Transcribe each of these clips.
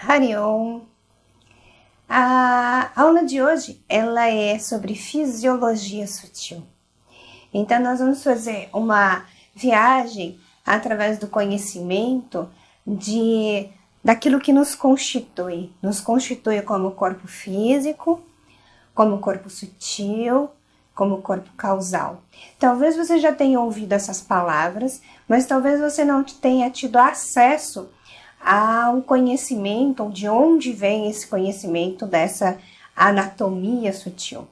Hariom. A aula de hoje ela é sobre fisiologia sutil. Então nós vamos fazer uma viagem através do conhecimento daquilo que nos constitui como corpo físico, como corpo sutil, como corpo causal. Talvez você já tenha ouvido essas palavras, mas talvez você não tenha tido acesso ao conhecimento, ou de onde vem esse conhecimento dessa anatomia sutil.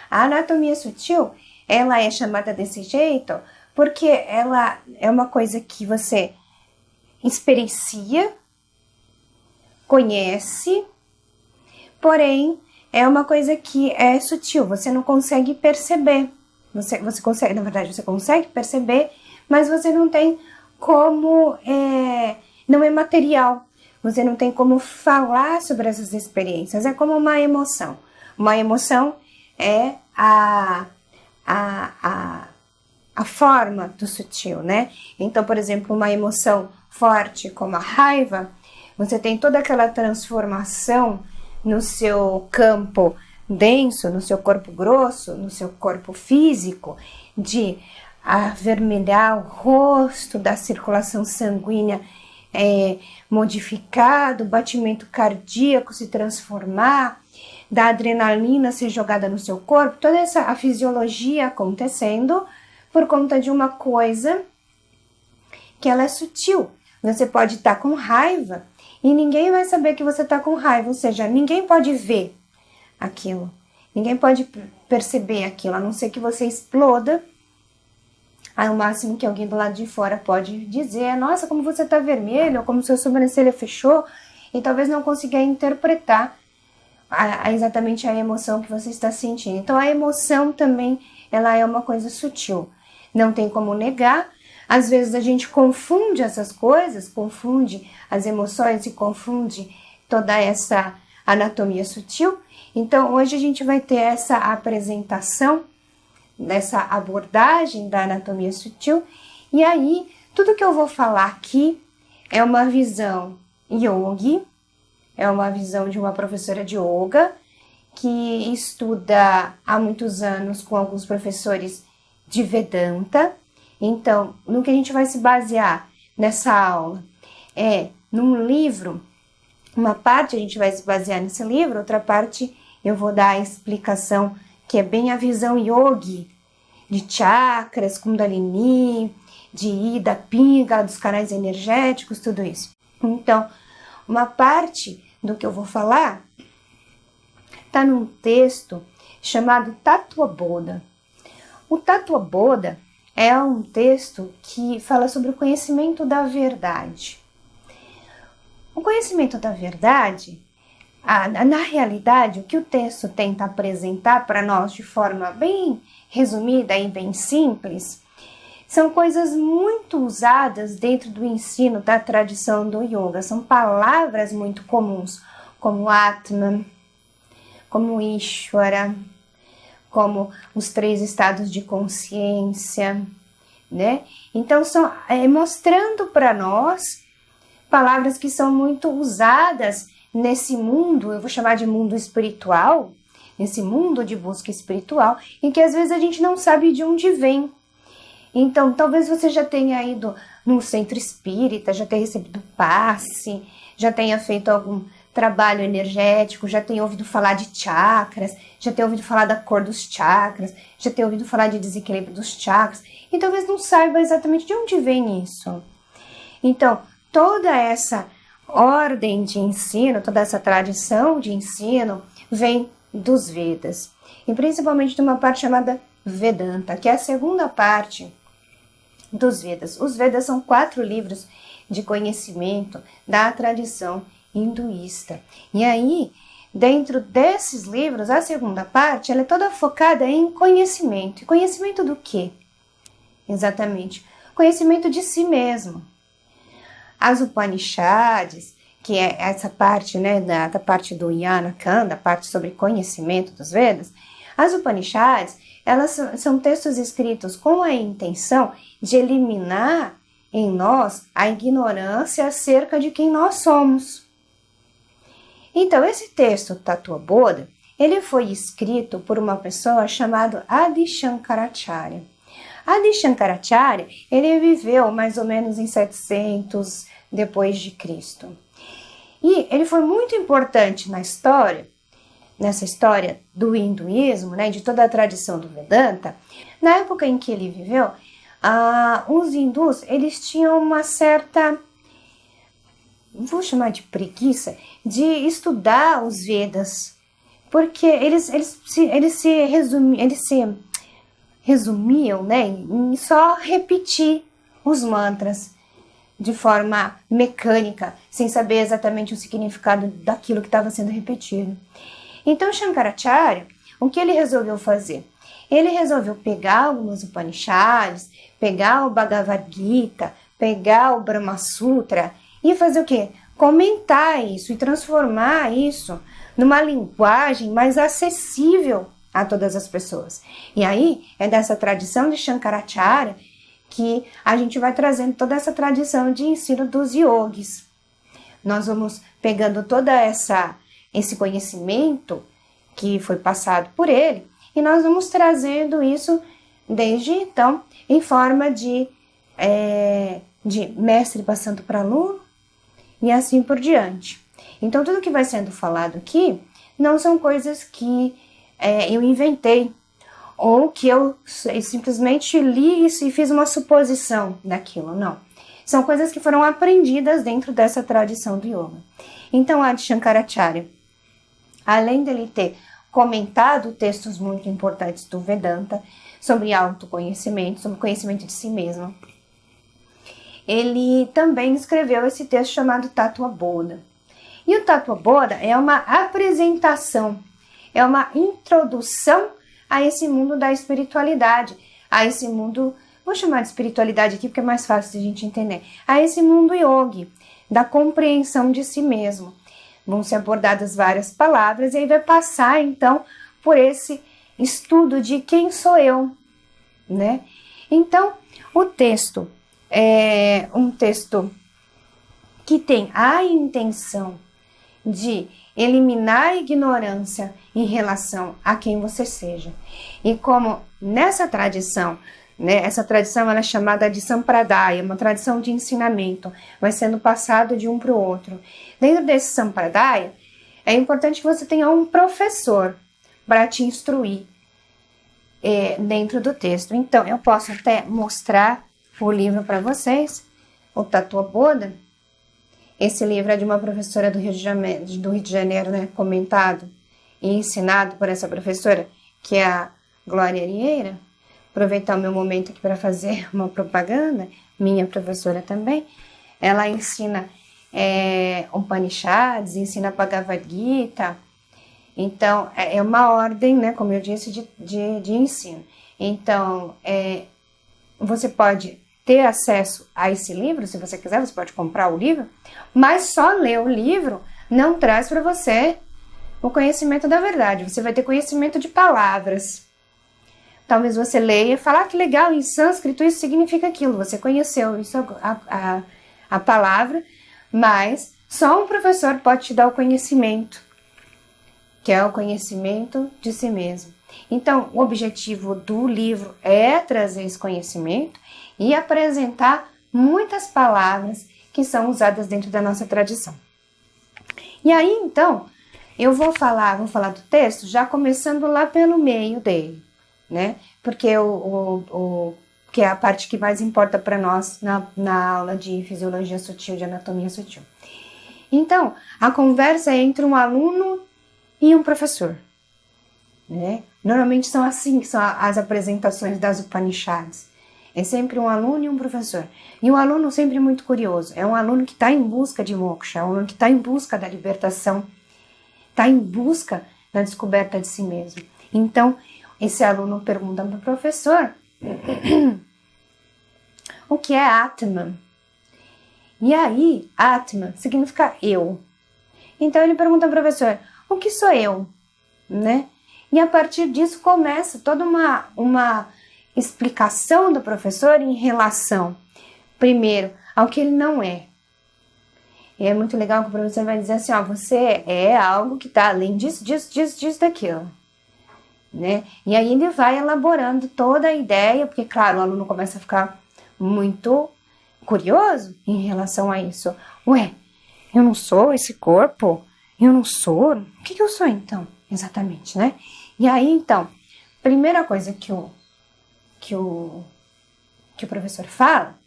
A anatomia sutil, ela é chamada desse jeito porque ela é uma coisa que você experiencia, conhece, porém é uma coisa que é sutil, você não consegue perceber. Você consegue, na verdade, você consegue perceber, mas você não tem como, não é material. Você não tem como falar sobre essas experiências. É como uma emoção. Uma emoção é a forma do sutil, né? Então, por exemplo, uma emoção forte como a raiva, você tem toda aquela transformação no seu campo denso, no seu corpo grosso, no seu corpo físico, de avermelhar o rosto, da circulação sanguínea modificado, o batimento cardíaco se transformar, da adrenalina ser jogada no seu corpo, toda a fisiologia acontecendo por conta de uma coisa que ela é sutil. Você pode estar com raiva e ninguém vai saber que você está com raiva, ou seja, ninguém pode ver aquilo, ninguém pode perceber aquilo, a não ser que você exploda. Aí o máximo que alguém do lado de fora pode dizer é: nossa, como você está vermelho, ou como sua sobrancelha fechou, e talvez não consiga interpretar exatamente a emoção que você está sentindo. Então a emoção também, ela é uma coisa sutil, não tem como negar. Às vezes a gente confunde essas coisas, confunde as emoções e confunde toda essa anatomia sutil. Então hoje a gente vai ter essa apresentação dessa abordagem da anatomia sutil, e aí tudo que eu vou falar aqui é uma visão yogi, é uma visão de uma professora de yoga que estuda há muitos anos com alguns professores de Vedanta. Então, no que a gente vai se basear nessa aula é num livro, uma parte a gente vai se basear nesse livro, outra parte eu vou dar a explicação que é bem a visão yogi, de chakras, kundalini, de ida, pingala, dos canais energéticos, tudo isso. Então, uma parte do que eu vou falar está num texto chamado Tattva-bodha. O Tattva-bodha é um texto que fala sobre o conhecimento da verdade. O conhecimento da verdade, na realidade, o que o texto tenta apresentar para nós de forma bem resumida e bem simples, são coisas muito usadas dentro do ensino da tradição do yoga. São palavras muito comuns, como Atman, como Ishvara, como os 3 estados de consciência, né? Então, são mostrando para nós palavras que são muito usadas nesse mundo, eu vou chamar de mundo espiritual, nesse mundo de busca espiritual, em que às vezes a gente não sabe de onde vem. Então, talvez você já tenha ido num centro espírita, já tenha recebido passe, já tenha feito algum trabalho energético, já tenha ouvido falar de chakras, já tenha ouvido falar da cor dos chakras, já tenha ouvido falar de desequilíbrio dos chakras, e talvez não saiba exatamente de onde vem isso. Então, toda essa ordem de ensino, toda essa tradição de ensino vem dos Vedas, e principalmente de uma parte chamada Vedanta, que é a segunda parte dos Vedas. Os Vedas são 4 livros de conhecimento da tradição hinduísta. E aí, dentro desses livros, a segunda parte, ela é toda focada em conhecimento. E conhecimento do quê? Exatamente. Conhecimento de si mesmo. As Upanishads, que é essa parte, né, da parte do Jnana Kanda, a parte sobre conhecimento dos Vedas, as Upanishads, elas são textos escritos com a intenção de eliminar em nós a ignorância acerca de quem nós somos. Então, esse texto, Tattva Bodha, ele foi escrito por uma pessoa chamada Adi Shankaracharya. Adi Shankaracharya, ele viveu mais ou menos em 700 depois de Cristo. E ele foi muito importante nessa história do hinduísmo, né, de toda a tradição do Vedanta. Na época em que ele viveu, os hindus, eles tinham uma certa, vou chamar de preguiça, de estudar os Vedas, porque eles se resumiam, né, em só repetir os mantras de forma mecânica, sem saber exatamente o significado daquilo que estava sendo repetido. Então, Shankaracharya, o que ele resolveu fazer? Ele resolveu pegar alguns Upanishads, pegar o Bhagavad Gita, pegar o Brahma Sutra e fazer o quê? Comentar isso e transformar isso numa linguagem mais acessível a todas as pessoas. E aí, é dessa tradição de Shankaracharya que a gente vai trazendo toda essa tradição de ensino dos yogis. Nós vamos pegando toda esse conhecimento que foi passado por ele e nós vamos trazendo isso desde então em forma de mestre passando para aluno e assim por diante. Então tudo que vai sendo falado aqui não são coisas que eu inventei ou que eu simplesmente li e fiz uma suposição daquilo, não. São coisas que foram aprendidas dentro dessa tradição do yoga. Então, Adi Shankaracharya, além dele ter comentado textos muito importantes do Vedanta, sobre autoconhecimento, sobre conhecimento de si mesmo, ele também escreveu esse texto chamado Tattva Bodha. E o Tattva Bodha é uma apresentação, é uma introdução a esse mundo da espiritualidade, a esse mundo, vou chamar de espiritualidade aqui porque é mais fácil de a gente entender, a esse mundo yogi, da compreensão de si mesmo. Vão ser abordadas várias palavras e aí vai passar então por esse estudo de quem sou eu, né? Então, o texto é um texto que tem a intenção de eliminar a ignorância em relação a quem você seja. E como nessa tradição, né, essa tradição ela é chamada de Sampradaya, uma tradição de ensinamento, vai sendo passado de um para o outro. Dentro desse Sampradaya, é importante que você tenha um professor para te instruir dentro do texto. Então, eu posso até mostrar o livro para vocês, o Tattva Bodha. Esse livro é de uma professora do Rio de Janeiro, né, comentado e ensinado por essa professora, que é a Glória Arieira. Aproveitar o meu momento aqui para fazer uma propaganda, minha professora também. Ela ensina Upanishads, ensina Bhagavad Gita. Então, é uma ordem, né, como eu disse, de ensino. Então, você pode ter acesso a esse livro, se você quiser, você pode comprar o livro, mas só ler o livro não traz para você o conhecimento da verdade. Você vai ter conhecimento de palavras. Talvez você leia e fale, que legal, em sânscrito isso significa aquilo. Você conheceu isso, a palavra, mas só um professor pode te dar o conhecimento, que é o conhecimento de si mesmo. Então, o objetivo do livro é trazer esse conhecimento e apresentar muitas palavras que são usadas dentro da nossa tradição. E aí, então, eu vou falar do texto já começando lá pelo meio dele, né? Porque que é a parte que mais importa para nós na aula de Fisiologia Sutil, de Anatomia Sutil. Então, a conversa é entre um aluno e um professor, né? Normalmente são assim que são as apresentações das Upanishads. É sempre um aluno e um professor. E um aluno sempre muito curioso. É um aluno que está em busca de moksha, é um aluno que está em busca da libertação, está em busca da descoberta de si mesmo. Então, esse aluno pergunta para o professor o que é Atman. E aí, Atman significa eu. Então, ele pergunta ao professor, o que sou eu? Né? E a partir disso começa toda uma explicação do professor em relação, primeiro, ao que ele não é. E é muito legal que o professor vai dizer assim, ó, você é algo que está além disso, daquilo. Né? E aí ele vai elaborando toda a ideia, porque, claro, o aluno começa a ficar muito curioso em relação a isso. Ué, eu não sou esse corpo? Eu não sou? O que eu sou então? Exatamente, né? E aí, então, primeira coisa que o professor fala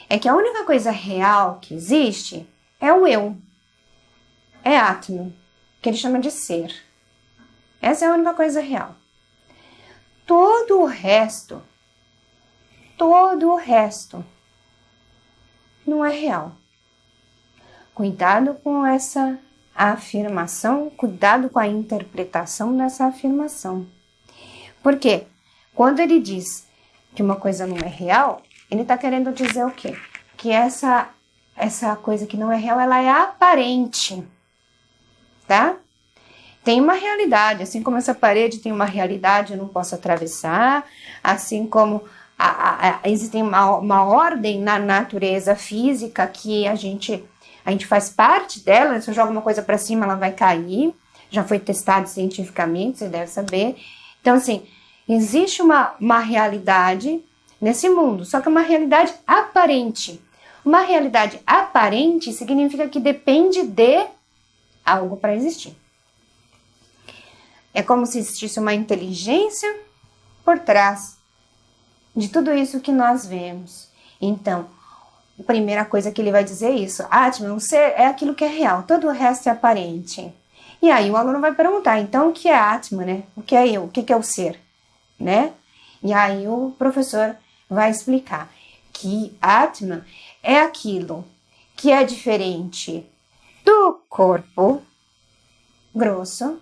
é que a única coisa real que existe é o eu. É Atman, que ele chama de ser. Essa é a única coisa real. Todo o resto não é real. Cuidado com essa afirmação, cuidado com a interpretação dessa afirmação. Por quê? Quando ele diz que uma coisa não é real, ele está querendo dizer o quê? Que essa coisa que não é real, ela é aparente, tá? Tem uma realidade, assim como essa parede tem uma realidade, eu não posso atravessar, assim como existe uma ordem na natureza física que a gente faz parte dela, se eu jogo uma coisa para cima, ela vai cair, já foi testado cientificamente, você deve saber. Então, assim, existe uma realidade nesse mundo, só que é uma realidade aparente. Uma realidade aparente significa que depende de algo para existir. É como se existisse uma inteligência por trás de tudo isso que nós vemos. Então, a primeira coisa que ele vai dizer é isso. Atman, o ser é aquilo que é real, todo o resto é aparente. E aí o aluno vai perguntar, então o que é Atman, né? O que é eu? O que é o ser? Né? E aí o professor vai explicar que Atman é aquilo que é diferente do corpo grosso,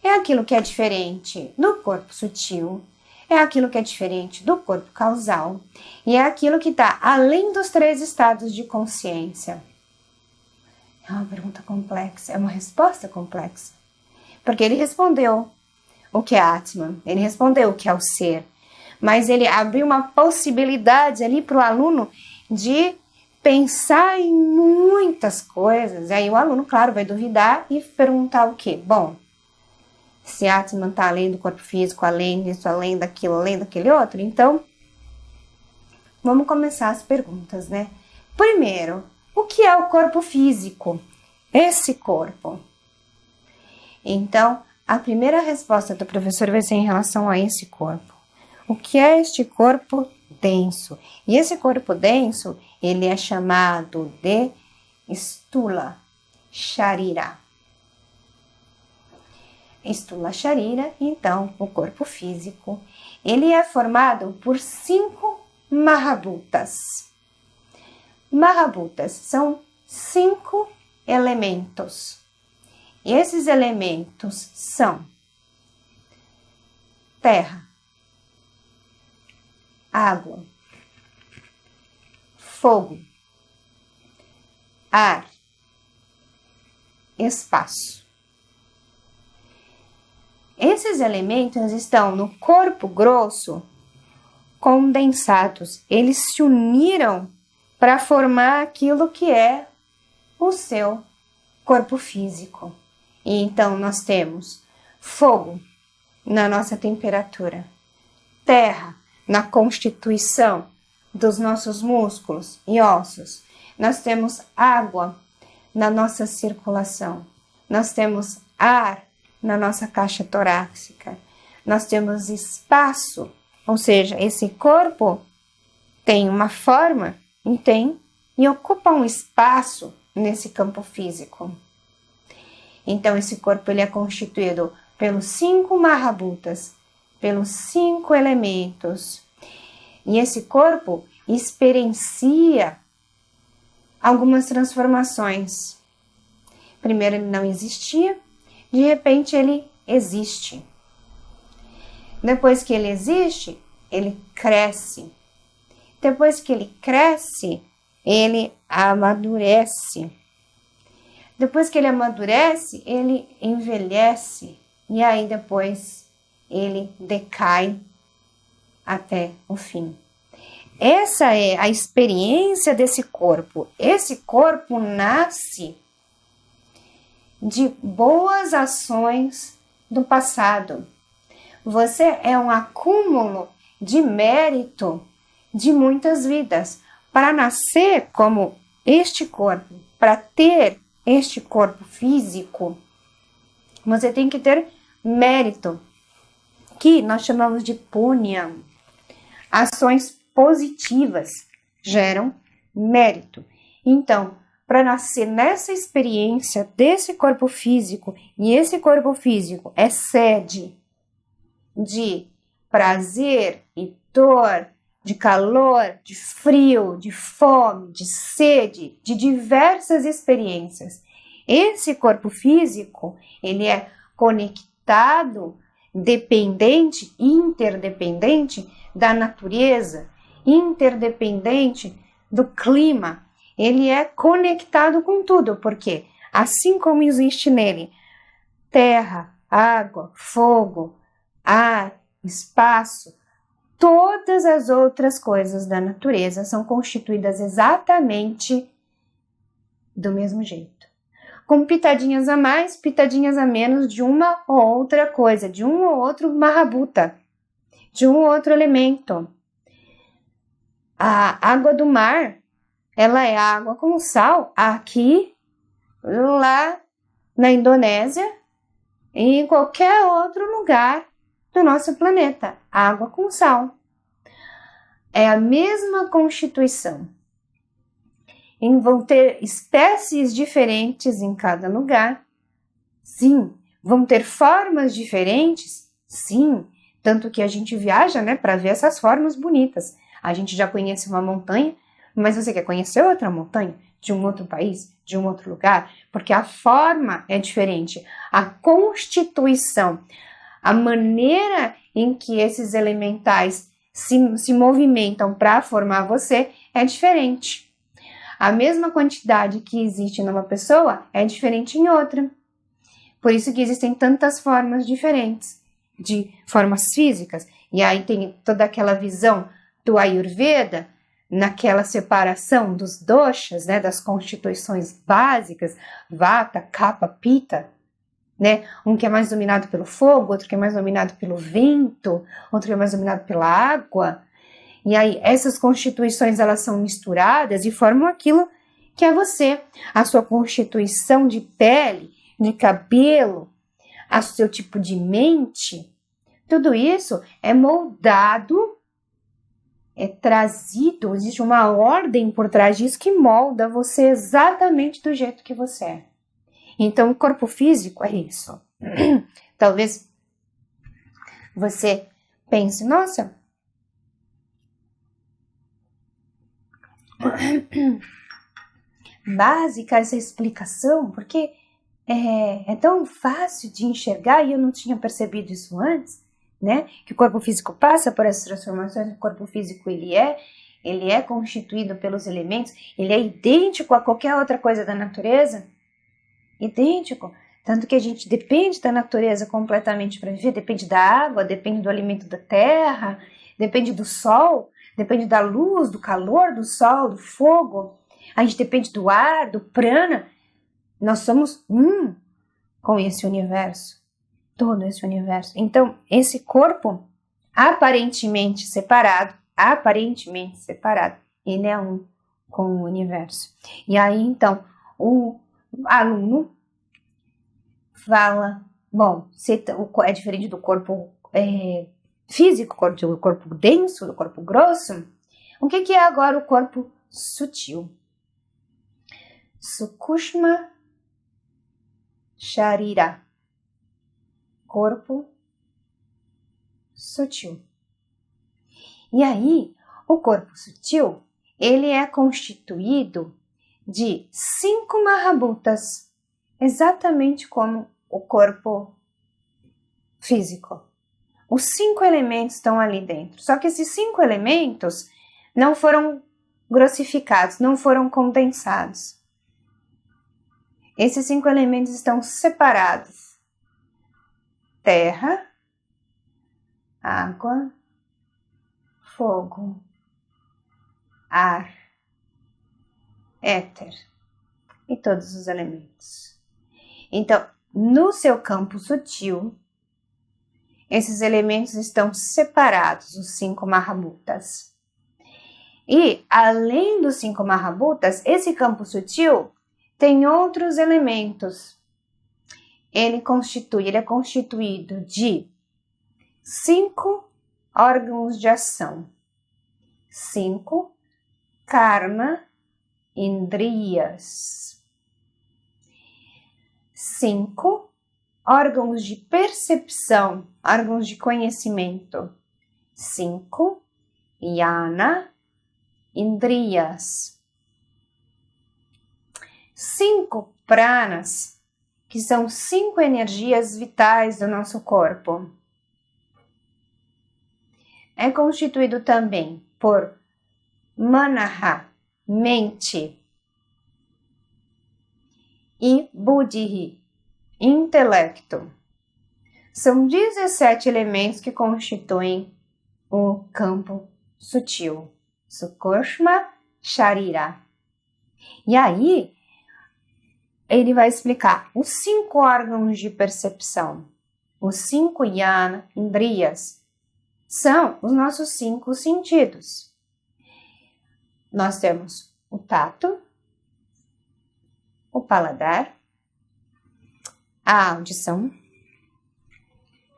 é aquilo que é diferente do corpo sutil, é aquilo que é diferente do corpo causal e é aquilo que está além dos 3 estados de consciência. É uma pergunta complexa, é uma resposta complexa. Porque ele respondeu o que é Atman, ele respondeu o que é o ser, mas ele abriu uma possibilidade ali para o aluno de pensar em muitas coisas. E aí o aluno, claro, vai duvidar e perguntar o quê? Bom, se Atman está além do corpo físico, além disso, além daquilo, além daquele outro, então vamos começar as perguntas, né? Primeiro, o que é o corpo físico? Esse corpo. Então, a primeira resposta do professor vai ser em relação a esse corpo. O que é este corpo denso? E esse corpo denso, ele é chamado de Stula Sharira. Stula Sharira, então, o corpo físico, ele é formado por 5 Mahabhutas. Mahabhutas são 5 elementos. E esses elementos são terra, água, fogo, ar, espaço. Esses elementos estão no corpo grosso condensados. Eles se uniram para formar aquilo que é o seu corpo físico. E então nós temos fogo na nossa temperatura, terra na constituição dos nossos músculos e ossos. Nós temos água na nossa circulação. Nós temos ar na nossa caixa torácica. Nós temos espaço, ou seja, esse corpo tem uma forma e ocupa um espaço nesse campo físico. Então, esse corpo ele é constituído pelos 5 Mahabhutas, pelos 5 elementos. E esse corpo experiencia algumas transformações. Primeiro, ele não existia, de repente ele existe. Depois que ele existe, ele cresce. Depois que ele cresce, ele amadurece. Depois que ele amadurece, ele envelhece. E aí depois ele decai até o fim. Essa é a experiência desse corpo. Esse corpo nasce de boas ações do passado. Você é um acúmulo de mérito de muitas vidas. Para nascer como este corpo, para ter este corpo físico, você tem que ter mérito, que nós chamamos de punya. Ações positivas geram mérito. Então, para nascer nessa experiência desse corpo físico, e esse corpo físico é sede de prazer e dor, de calor, de frio, de fome, de sede, de diversas experiências. Esse corpo físico, ele é conectado, dependente, interdependente da natureza, interdependente do clima. Ele é conectado com tudo, porque assim como existe nele terra, água, fogo, ar, espaço, todas as outras coisas da natureza são constituídas exatamente do mesmo jeito. Com pitadinhas a mais, pitadinhas a menos de uma ou outra coisa, de um ou outro marrabuta, de um ou outro elemento. A água do mar, ela é água com sal aqui, lá na Indonésia e em qualquer outro lugar do nosso planeta. Água com sal. É a mesma constituição. E vão ter espécies diferentes em cada lugar. Sim. Vão ter formas diferentes? Sim. Tanto que a gente viaja, né, para ver essas formas bonitas. A gente já conhece uma montanha, mas você quer conhecer outra montanha? De um outro país? De um outro lugar? Porque a forma é diferente. A constituição, a maneira em que esses elementais se movimentam para formar você é diferente. A mesma quantidade que existe numa pessoa é diferente em outra. Por isso que existem tantas formas diferentes, de formas físicas. E aí tem toda aquela visão do Ayurveda, naquela separação dos doshas, né, das constituições básicas, Vata, Kapha, Pitta, né? Um que é mais dominado pelo fogo, outro que é mais dominado pelo vento, outro que é mais dominado pela água. E aí essas constituições, elas são misturadas e formam aquilo que é você. A sua constituição de pele, de cabelo, o seu tipo de mente, tudo isso é moldado, é trazido, existe uma ordem por trás disso que molda você exatamente do jeito que você é. Então, o corpo físico é isso. Talvez você pense, nossa, básica essa explicação, porque é tão fácil de enxergar e eu não tinha percebido isso antes, né? Que o corpo físico passa por essas transformações, o corpo físico ele é constituído pelos elementos, ele é idêntico a qualquer outra coisa da natureza, idêntico, tanto que a gente depende da natureza completamente para viver, depende da água, depende do alimento da terra, depende do sol, depende da luz, do calor do sol, do fogo, a gente depende do ar, do prana. Nós somos um com esse universo, todo esse universo. Então, esse corpo aparentemente separado, ele é um com o universo. E aí, então, o aluno fala, bom, é diferente do corpo físico, do corpo denso, do corpo grosso. O que é agora o corpo sutil? Sukushma Sharira, corpo sutil. E aí, o corpo sutil, ele é constituído de 5 marrabutas, exatamente como o corpo físico. Os 5 elementos estão ali dentro, só que esses 5 elementos não foram grossificados, não foram condensados. Esses 5 elementos estão separados: terra, água, fogo, ar, éter e todos os elementos. Então, no seu campo sutil, esses elementos estão separados, os 5 Mahabhutas. E, além dos 5 Mahabhutas, esse campo sutil tem outros elementos. Ele é constituído de 5 órgãos de ação, 5 karma indriyas, 5 órgãos de percepção, órgãos de conhecimento, 5 jnana indriyas, 5 pranas, que são 5 energias vitais do nosso corpo. É constituído também por manaha, mente, e buddhi, intelecto. São 17 elementos que constituem o campo sutil, Sukshma Sharira. E aí, ele vai explicar os 5 órgãos de percepção, os 5 jnana indriyas, são os nossos 5 sentidos. Nós temos o tato, o paladar, a audição,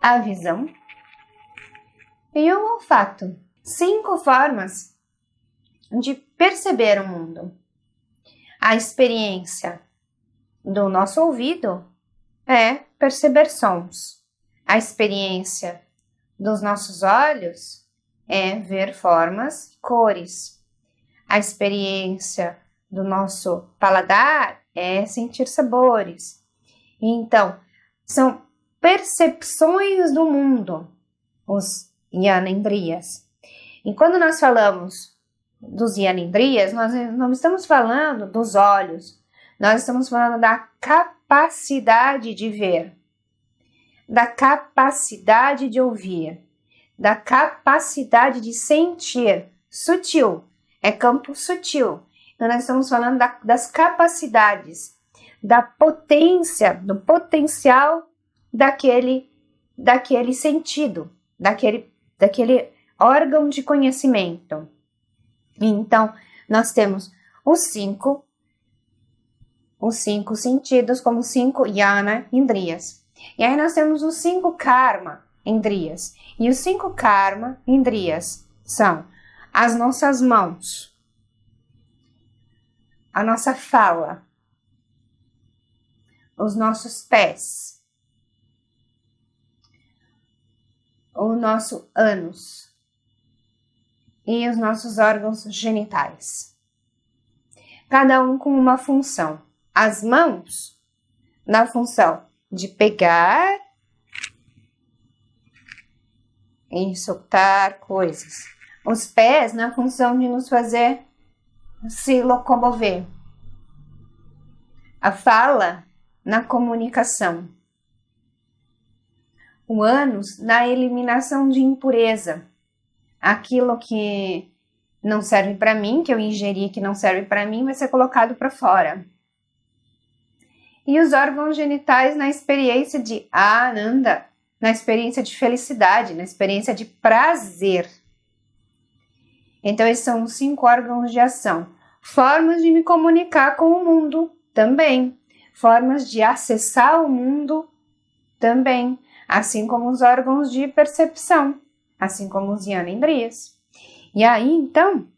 a visão e o olfato. 5 formas de perceber o mundo. A experiência do nosso ouvido é perceber sons. A experiência dos nossos olhos é ver formas e cores. A experiência do nosso paladar é sentir sabores. Então, são percepções do mundo, os jnanendriyas. E quando nós falamos dos jnanendriyas, nós não estamos falando dos olhos, nós estamos falando da capacidade de ver, da capacidade de ouvir, da capacidade de sentir, sutil, é campo sutil. Então, nós estamos falando das capacidades, da potência, do potencial daquele sentido, daquele órgão de conhecimento. Então, nós temos os 5 sentidos como 5 jnana indriyas. E aí nós temos os 5 karma indriyas. E os 5 karma indriyas são as nossas mãos, a nossa fala, os nossos pés, o nosso ânus e os nossos órgãos genitais. Cada um com uma função. As mãos na função de pegar e soltar coisas. Os pés na função de nos fazer se locomover. A fala na comunicação. O ânus na eliminação de impureza. Aquilo que não serve para mim, que eu ingeri que não serve para mim, vai ser colocado para fora. E os órgãos genitais na experiência de Ananda, na experiência de felicidade, na experiência de prazer. Então, esses são os 5 órgãos de ação. Formas de me comunicar com o mundo também. Formas de acessar o mundo também. Assim como os órgãos de percepção. Assim como os jnanendriyas. E aí, então,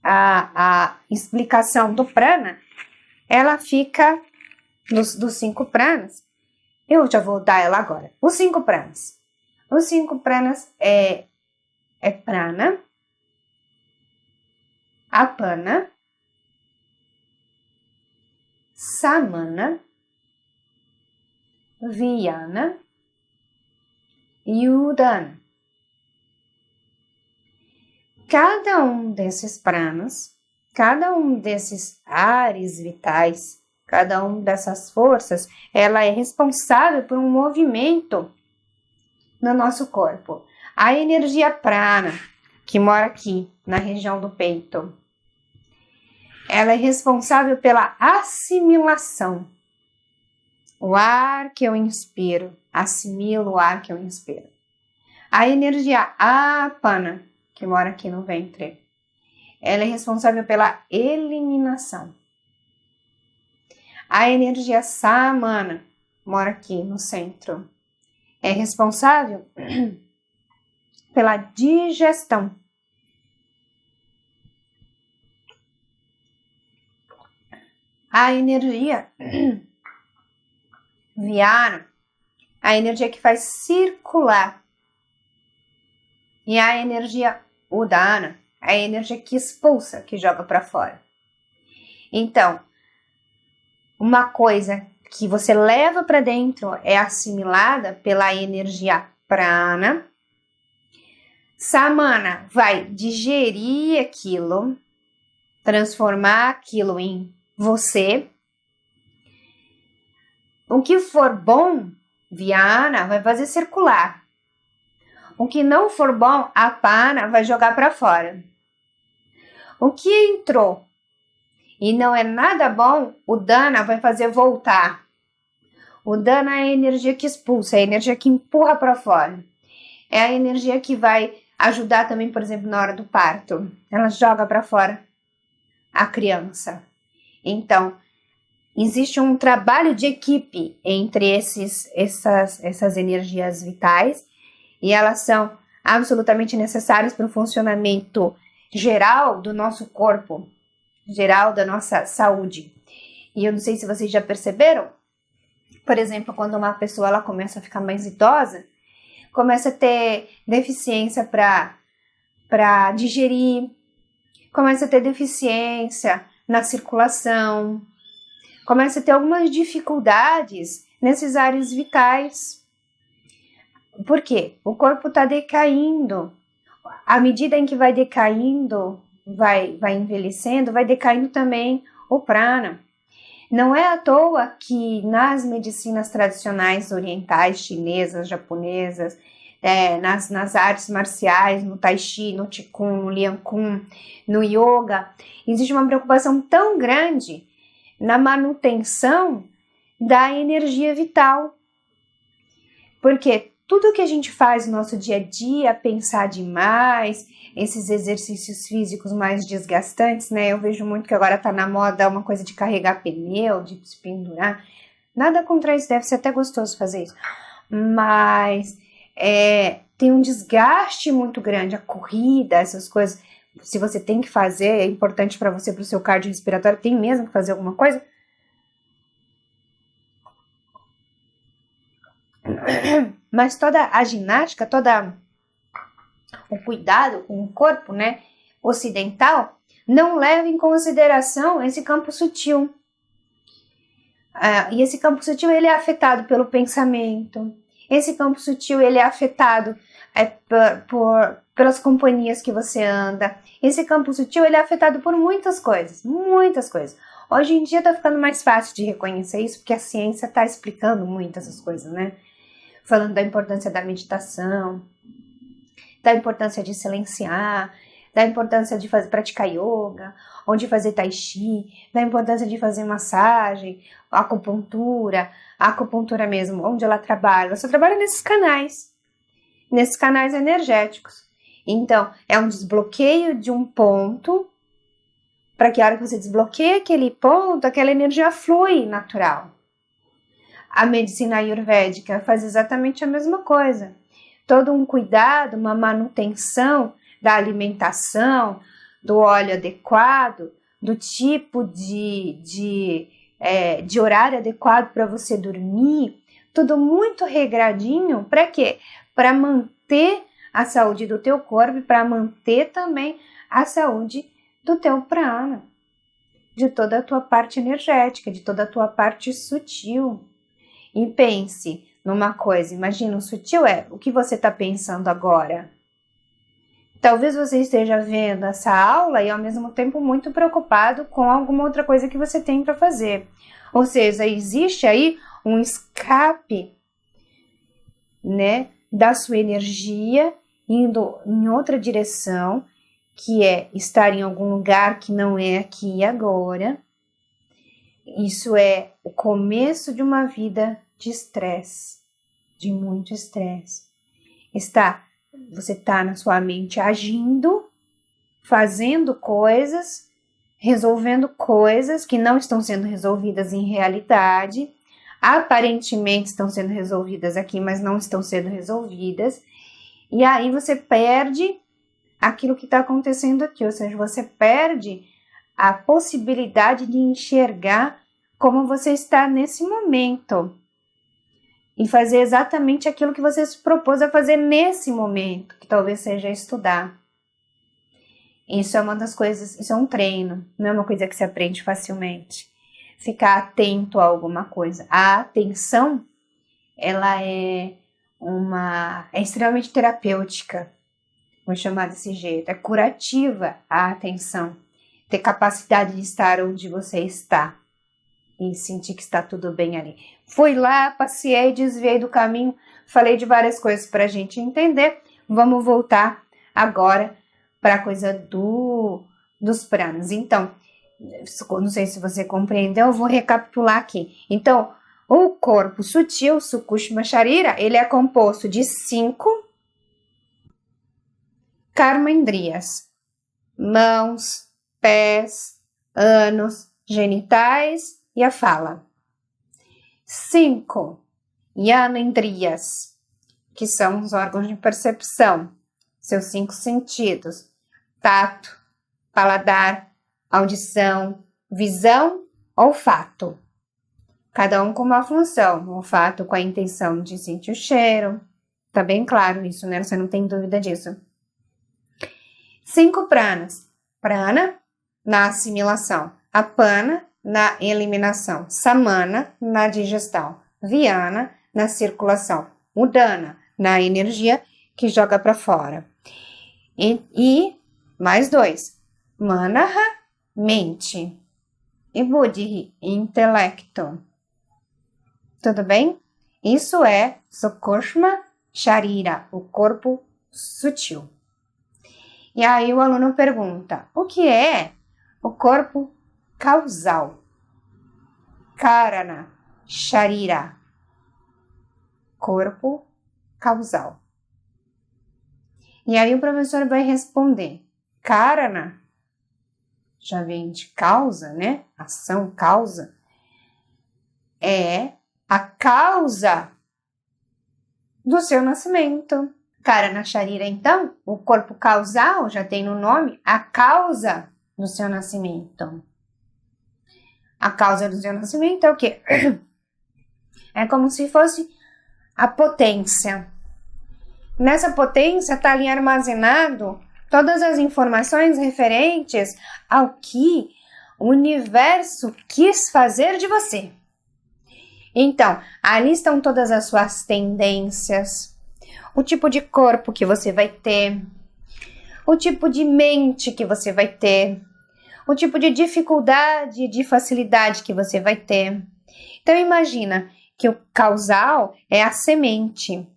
a explicação do prana, ela fica dos 5 pranas. Eu já vou dar ela agora. Os 5 pranas. Os 5 pranas é prana, apana, samana, viyana e udana. Cada um desses pranas, cada um desses ares vitais, cada uma dessas forças, ela é responsável por um movimento no nosso corpo. A energia prana, que mora aqui, na região do peito, ela é responsável pela assimilação. O ar que eu inspiro, assimilo o ar que eu inspiro. A energia apana, que mora aqui no ventre, ela é responsável pela eliminação. A energia samana, mora aqui no centro, é responsável pela digestão. A energia viana, a energia que faz circular. E a energia udana, a energia que expulsa, que joga para fora. Então, uma coisa que você leva para dentro é assimilada pela energia prana. Samana vai digerir aquilo, transformar aquilo em você. O que for bom, viana, vai fazer circular. O que não for bom, a pana vai jogar para fora. O que entrou e não é nada bom, o dana vai fazer voltar. O dana é a energia que expulsa, é a energia que empurra para fora. É a energia que vai ajudar também, por exemplo, na hora do parto. Ela joga para fora a criança. Então, existe um trabalho de equipe entre essas energias vitais, e elas são absolutamente necessárias para o funcionamento geral do nosso corpo, geral da nossa saúde. E eu não sei se vocês já perceberam, por exemplo, quando uma pessoa ela começa a ficar mais idosa, começa a ter deficiência para digerir, começa a ter deficiência na circulação, começa a ter algumas dificuldades nesses áreas vitais. Por quê? O corpo está decaindo. À medida em que vai decaindo, vai envelhecendo, vai decaindo também o prana. Não é à toa que nas medicinas tradicionais orientais, chinesas, japonesas, nas artes marciais, no tai chi, no qigong, no liang kun, no yoga, existe uma preocupação tão grande na manutenção da energia vital. Porque tudo que a gente faz no nosso dia a dia, pensar demais, esses exercícios físicos mais desgastantes, né? Eu vejo muito que agora tá na moda uma coisa de carregar pneu, de se pendurar. Nada contra isso, deve ser até gostoso fazer isso. Mas tem um desgaste muito grande, a corrida, essas coisas. Se você tem que fazer, é importante para você, para o seu cardiorrespiratório, tem mesmo que fazer alguma coisa. Mas toda a ginástica, todo o cuidado com o corpo, né, ocidental, não leva em consideração esse campo sutil. E esse campo sutil ele é afetado pelo pensamento. Esse campo sutil ele é afetado pelas companhias que você anda. Esse campo sutil ele é afetado por muitas coisas, muitas coisas. Hoje em dia está ficando mais fácil de reconhecer isso, porque a ciência está explicando muito essas coisas, né? Falando da importância da meditação, da importância de silenciar, da importância de praticar yoga, ou de fazer tai chi, da importância de fazer massagem, acupuntura mesmo, onde ela trabalha. Você trabalha nesses canais energéticos. Então, é um desbloqueio de um ponto, para que a hora que você desbloqueia aquele ponto, aquela energia flui natural. A medicina ayurvédica faz exatamente a mesma coisa. Todo um cuidado, uma manutenção da alimentação, do óleo adequado, do tipo de horário adequado para você dormir, tudo muito regradinho. Para quê? Para manter a saúde do teu corpo e para manter também a saúde do teu prana, de toda a tua parte energética, de toda a tua parte sutil. E pense numa coisa, imagina, o sutil é o que você está pensando agora. Talvez você esteja vendo essa aula e ao mesmo tempo muito preocupado com alguma outra coisa que você tem para fazer. Ou seja, existe aí um escape, né, da sua energia indo em outra direção, que é estar em algum lugar que não é aqui e agora. Isso é o começo de uma vida de estresse, de muito estresse. Você está na sua mente agindo, fazendo coisas, resolvendo coisas que não estão sendo resolvidas em realidade, aparentemente estão sendo resolvidas aqui, mas não estão sendo resolvidas, e aí você perde aquilo que está acontecendo aqui, ou seja, você perde a possibilidade de enxergar como você está nesse momento e fazer exatamente aquilo que você se propôs a fazer nesse momento, que talvez seja estudar. Isso é uma das coisas, isso é um treino, não é uma coisa que se aprende facilmente. Ficar atento a alguma coisa. A atenção, ela é extremamente terapêutica, vou chamar desse jeito, é curativa a atenção. Ter capacidade de estar onde você está e sentir que está tudo bem ali. Fui lá, passei, desviei do caminho, falei de várias coisas para a gente entender. Vamos voltar agora para a coisa dos pranas. Então, não sei se você compreendeu, eu vou recapitular aqui. Então, o corpo sutil, Sukushma Sharira, ele é composto de 5 karmendriyas: mãos, pés, ânus, genitais e a fala. 5 Gyanendriyas, que são os órgãos de percepção, seus 5 sentidos: tato, paladar, audição, visão, olfato. Cada um com uma função. O olfato com a intenção de sentir o cheiro. Tá bem claro isso, né? Você não tem dúvida disso. 5 pranas. Prana, na assimilação. Apana, na eliminação. Samana, na digestão. Vyana, na circulação. Udana, na energia que joga para fora. E mais 2. Manaha, mente. E Buddhi, intelecto. Tudo bem? Isso é Sukushma Sharira, o corpo sutil. E aí o aluno pergunta, o que é o corpo causal? Karana Sharira, corpo causal. E aí o professor vai responder, Karana, já vem de causa, né? Ação, causa. É a causa do seu nascimento. Karana Sharira, então, o corpo causal, já tem no nome, a causa do seu nascimento. A causa do seu nascimento é o quê? É como se fosse a potência. Nessa potência está ali armazenado todas as informações referentes ao que o universo quis fazer de você. Então, ali estão todas as suas tendências, o tipo de corpo que você vai ter, o tipo de mente que você vai ter, o tipo de dificuldade e de facilidade que você vai ter. Então, imagina que o causal é a semente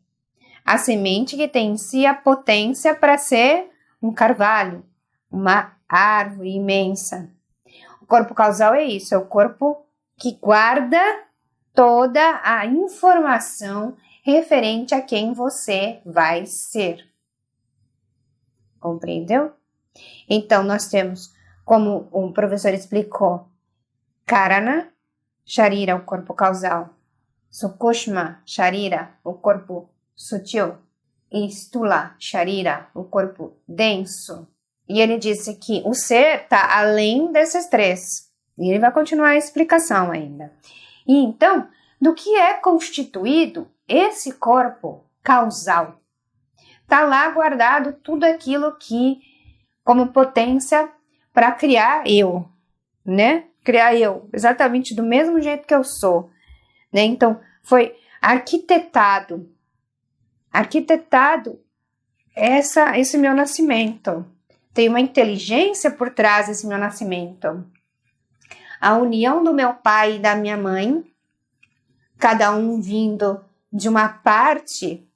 que tem em si a potência para ser um carvalho, uma árvore imensa. O corpo causal é isso, é o corpo que guarda toda a informação referente a quem você vai ser. Compreendeu? Então, nós temos, como o professor explicou, Karana Sharira, o corpo causal, Sukushma Sharira, o corpo sutil, e Stula Sharira, o corpo denso. E ele disse que o ser está além desses 3. E ele vai continuar a explicação ainda. E então, do que é constituído esse corpo causal? Está lá guardado tudo aquilo que, como potência para criar eu, né? Criar eu, exatamente do mesmo jeito que eu sou, né? Então, foi arquitetado esse meu nascimento. Tem uma inteligência por trás desse meu nascimento. A união do meu pai e da minha mãe, cada um vindo de uma parte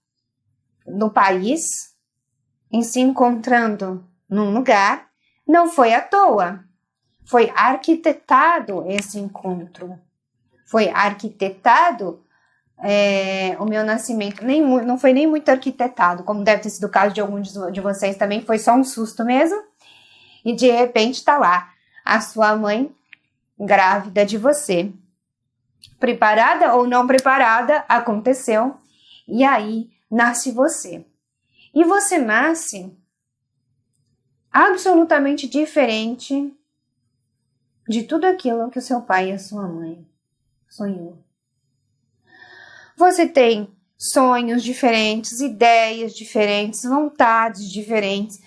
do país, em se encontrando num lugar, não foi à toa. Foi arquitetado esse encontro. Foi arquitetado o meu nascimento. Não foi nem muito arquitetado, como deve ter sido o caso de alguns de vocês também. Foi só um susto mesmo. E de repente está lá a sua mãe grávida de você. Preparada ou não preparada, aconteceu. E aí nasce você. E você nasce absolutamente diferente de tudo aquilo que o seu pai e a sua mãe sonhou. Você tem sonhos diferentes, ideias diferentes, vontades diferentes.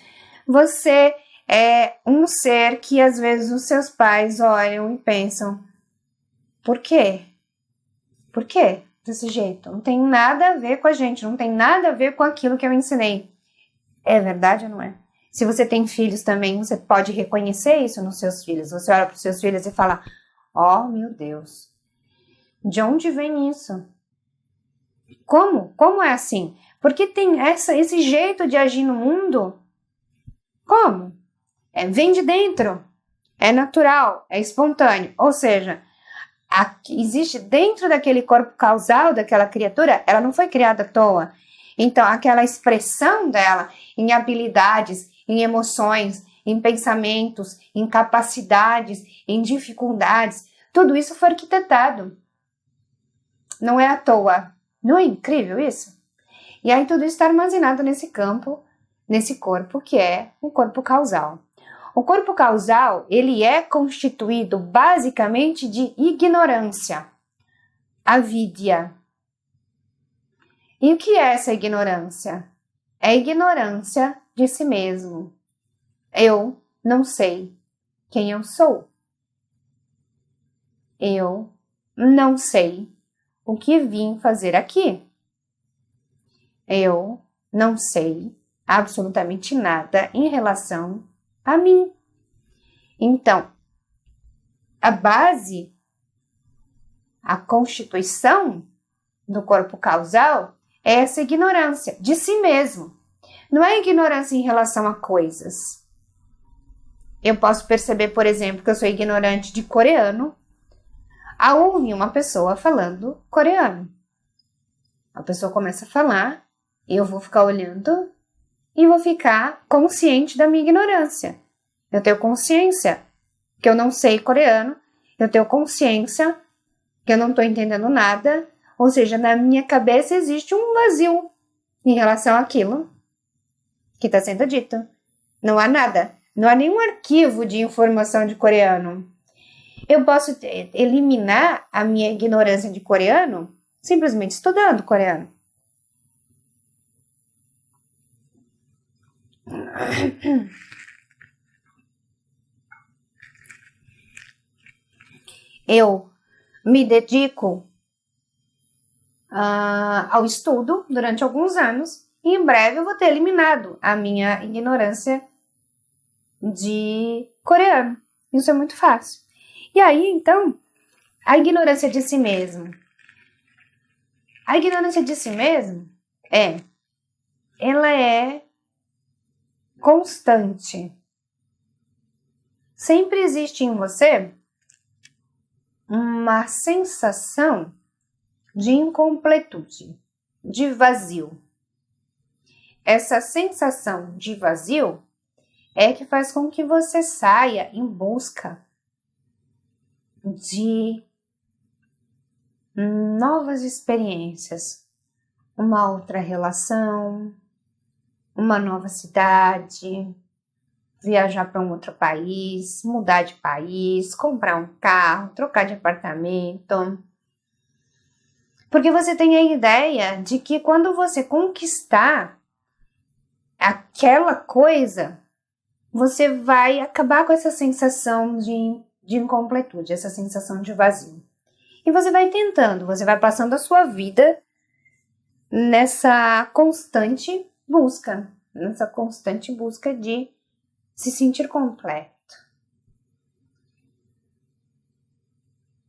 Você é um ser que às vezes os seus pais olham e pensam: por quê? Por quê desse jeito? Não tem nada a ver com a gente, não tem nada a ver com aquilo que eu ensinei. É verdade ou não é? Se você tem filhos também, você pode reconhecer isso nos seus filhos. Você olha para os seus filhos e fala: oh, meu Deus, de onde vem isso? Como? Como é assim? Porque tem esse jeito de agir no mundo? Como? Vem de dentro. É natural, é espontâneo. Ou seja, existe dentro daquele corpo causal daquela criatura, ela não foi criada à toa. Então, aquela expressão dela em habilidades, em emoções, em pensamentos, em capacidades, em dificuldades, tudo isso foi arquitetado. Não é à toa. Não é incrível isso? E aí tudo isso está armazenado nesse campo, nesse corpo que é o corpo causal. O corpo causal, ele é constituído basicamente de ignorância, avidya. E o que é essa ignorância? É a ignorância de si mesmo. Eu não sei quem eu sou. Eu não sei o que vim fazer aqui. Eu não sei absolutamente nada em relação a mim. Então, a base, a constituição do corpo causal é essa ignorância de si mesmo. Não é ignorância em relação a coisas. Eu posso perceber, por exemplo, que eu sou ignorante de coreano ao ouvir uma pessoa falando coreano. A pessoa começa a falar, eu vou ficar olhando e vou ficar consciente da minha ignorância. Eu tenho consciência que eu não sei coreano, eu tenho consciência que eu não estou entendendo nada, ou seja, na minha cabeça existe um vazio em relação àquilo que está sendo dito. Não há nada, não há nenhum arquivo de informação de coreano. Eu posso eliminar a minha ignorância de coreano simplesmente estudando coreano. Eu me dedico ao estudo durante alguns anos e em breve eu vou ter eliminado a minha ignorância de coreano. Isso é muito fácil. E aí, então, a ignorância de si mesmo. A ignorância de si mesmo ela é constante. Sempre existe em você uma sensação de incompletude, de vazio. Essa sensação de vazio é que faz com que você saia em busca de novas experiências, uma outra relação, uma nova cidade, viajar para um outro país, mudar de país, comprar um carro, trocar de apartamento. Porque você tem a ideia de que quando você conquistar aquela coisa, você vai acabar com essa sensação de incompletude, essa sensação de vazio. E você vai tentando, você vai passando a sua vida nessa constante busca de se sentir completo.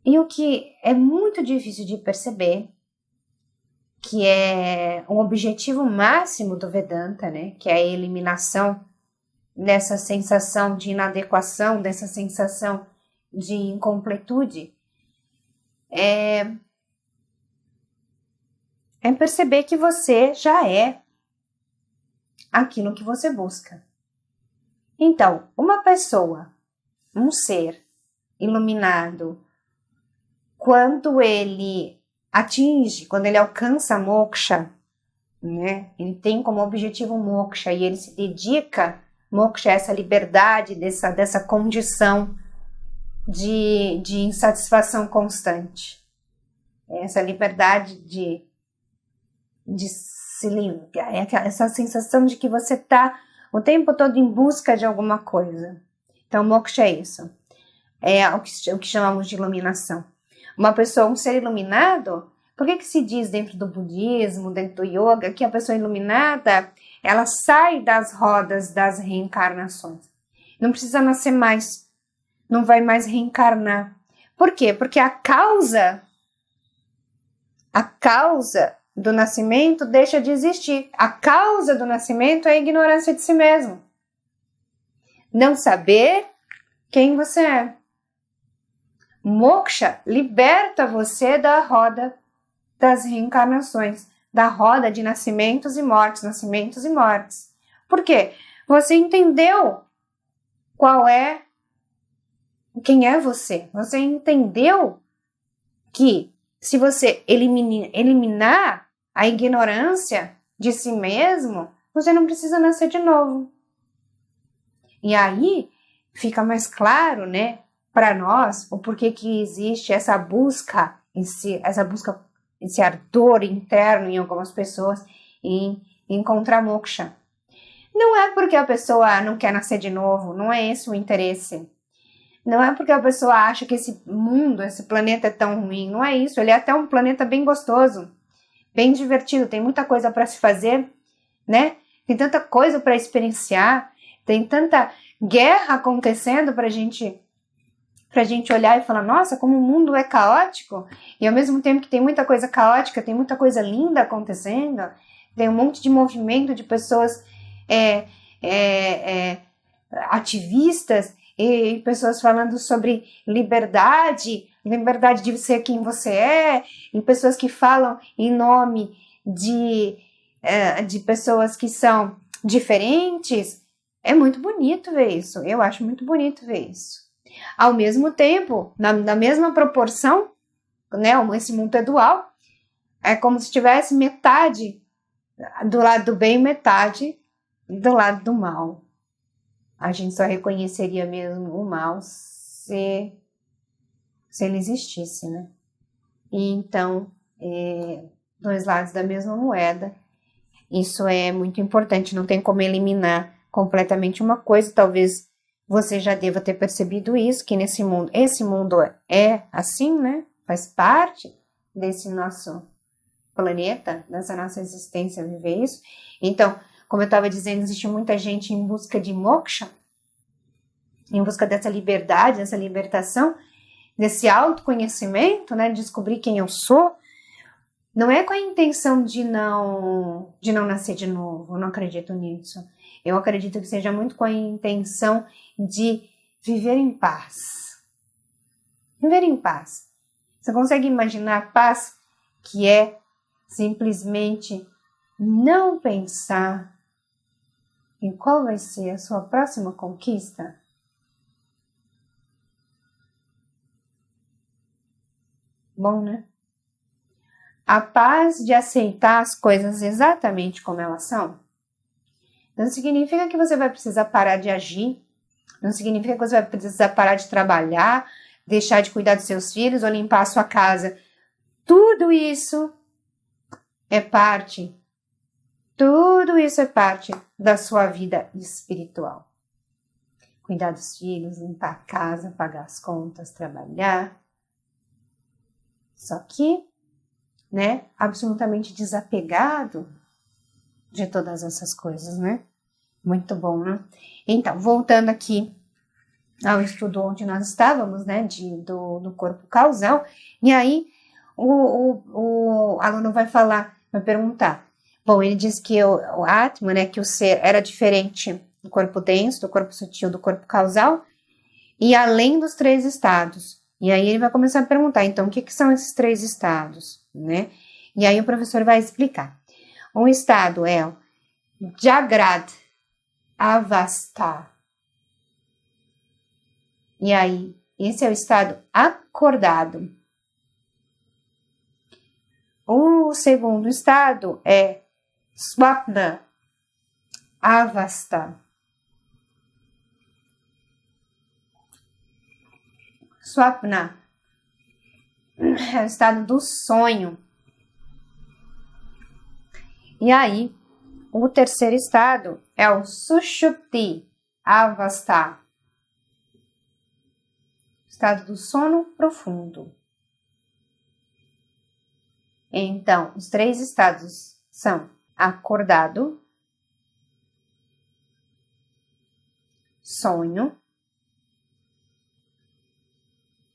E o que é muito difícil de perceber, que é um objetivo máximo do Vedanta, né? Que é a eliminação dessa sensação de inadequação, dessa sensação de incompletude, é perceber que você já é aquilo que você busca. Então, uma pessoa, um ser iluminado, quando ele atinge, quando ele alcança moksha, né? Ele tem como objetivo moksha e ele se dedica, moksha é essa liberdade dessa condição de insatisfação constante. Essa liberdade de se livrar, essa sensação de que você está o tempo todo em busca de alguma coisa. Então, moksha é isso. É o que chamamos de iluminação. Uma pessoa, um ser iluminado, por que se diz dentro do budismo, dentro do yoga, que a pessoa iluminada, ela sai das rodas das reencarnações. Não precisa nascer mais, não vai mais reencarnar. Por quê? Porque a causa do nascimento deixa de existir. A causa do nascimento é a ignorância de si mesmo. Não saber quem você é. Moksha liberta você da roda das reencarnações, da roda de nascimentos e mortes, nascimentos e mortes. Por quê? Você entendeu quem é você. Você entendeu que se você eliminar a ignorância de si mesmo, você não precisa nascer de novo. E aí fica mais claro, né, para nós, o porquê que existe essa busca, esse ardor interno em algumas pessoas em encontrar moksha. Não é porque a pessoa não quer nascer de novo, não é esse o interesse. Não é porque a pessoa acha que esse mundo, esse planeta é tão ruim, não é isso. Ele é até um planeta bem gostoso, bem divertido, tem muita coisa para se fazer, né? Tem tanta coisa para experienciar, tem tanta guerra acontecendo para a gente olhar e falar, nossa, como o mundo é caótico, e ao mesmo tempo que tem muita coisa caótica, tem muita coisa linda acontecendo, tem um monte de movimento de pessoas ativistas, e pessoas falando sobre liberdade de ser quem você é, e pessoas que falam em nome de pessoas que são diferentes. É muito bonito ver isso, eu acho muito bonito ver isso. Ao mesmo tempo, na mesma proporção, né, esse mundo é dual, é como se tivesse metade do lado do bem e metade do lado do mal. A gente só reconheceria mesmo o mal se ele existisse, né? E então, dois lados da mesma moeda. Isso é muito importante, não tem como eliminar completamente uma coisa. Talvez você já deva ter percebido isso, que esse mundo é assim, né? Faz parte desse nosso planeta, dessa nossa existência, viver isso. Então, como eu estava dizendo, existe muita gente em busca de moksha, em busca dessa liberdade, dessa libertação, desse autoconhecimento, né? De descobrir quem eu sou. Não é com a intenção de não nascer de novo, eu não acredito nisso. Eu acredito que seja muito com a intenção de viver em paz. Viver em paz. Você consegue imaginar a paz que é simplesmente não pensar em qual vai ser a sua próxima conquista? Bom, né? A paz de aceitar as coisas exatamente como elas são. Não significa que você vai precisar parar de agir, não significa que você vai precisar parar de trabalhar, deixar de cuidar dos seus filhos ou limpar a sua casa. Tudo isso é parte da sua vida espiritual. Cuidar dos filhos, limpar a casa, pagar as contas, trabalhar. Só que, né, absolutamente desapegado de todas essas coisas, né? Muito bom, né? Então, voltando aqui ao estudo onde nós estávamos, né, do corpo causal, e aí o aluno vai Vai perguntar. Bom, ele diz que o Atman, né, que o ser era diferente do corpo denso, do corpo sutil, do corpo causal, e além dos 3 estados. E aí ele vai começar a perguntar, então, o que são esses 3 estados, né? E aí o professor vai explicar. Um estado é o Jagrad Avastha. E aí, esse é o estado acordado. O segundo estado é Swapna Avastha. Swapna é o estado do sonho. E aí, o terceiro estado é o Sushupti Avastha, estado do sono profundo. Então, os 3 estados são acordado, sonho,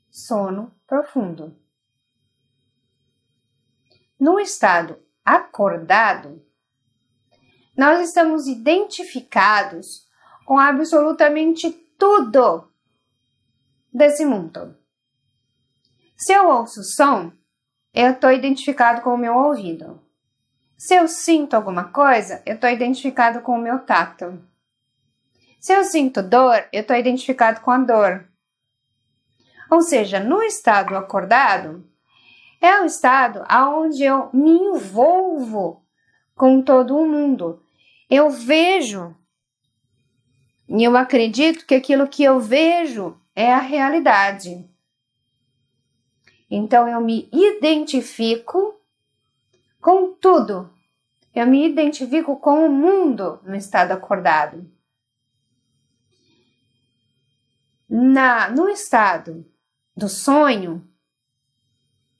sono profundo. No estado acordado, nós estamos identificados com absolutamente tudo desse mundo. Se eu ouço som, eu estou identificado com o meu ouvido. Se eu sinto alguma coisa, eu estou identificado com o meu tato. Se eu sinto dor, eu estou identificado com a dor. Ou seja, no estado acordado, é o estado onde eu me envolvo com todo o mundo. Eu vejo e eu acredito que aquilo que eu vejo é a realidade. Então, eu me identifico com tudo. Eu me identifico com o mundo no estado acordado. No estado do sonho,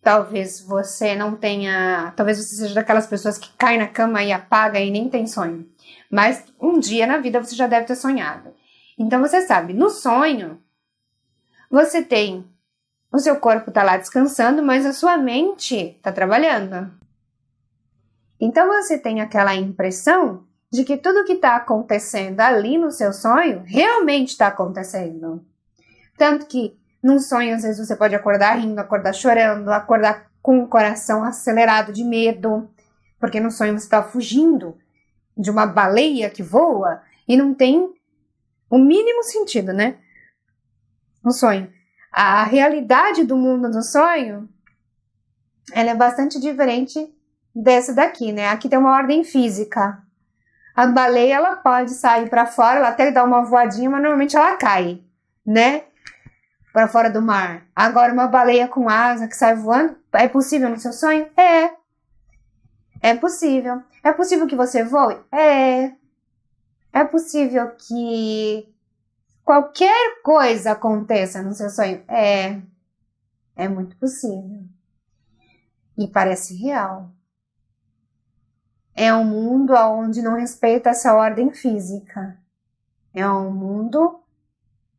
talvez você não tenha... Talvez você seja daquelas pessoas que caem na cama e apaga e nem tem sonho. Mas um dia na vida você já deve ter sonhado. Então, você sabe, no sonho, você tem... O seu corpo está lá descansando, mas a sua mente está trabalhando. Então, você tem aquela impressão de que tudo que está acontecendo ali no seu sonho realmente está acontecendo. Tanto que, num sonho, às vezes você pode acordar rindo, acordar chorando, acordar com o coração acelerado de medo, porque no sonho você está fugindo de uma baleia que voa e não tem o mínimo sentido, né? No sonho. A realidade do mundo do sonho, ela é bastante diferente dessa daqui, né? Aqui tem uma ordem física. A baleia, ela pode sair para fora, ela até dá uma voadinha, mas normalmente ela cai, né? Para fora do mar. Agora, uma baleia com asa que sai voando, é possível no seu sonho? É. É possível. É possível que você voe? É. É possível que qualquer coisa aconteça no seu sonho? É. É muito possível. E parece real. É um mundo onde não respeita essa ordem física. É um mundo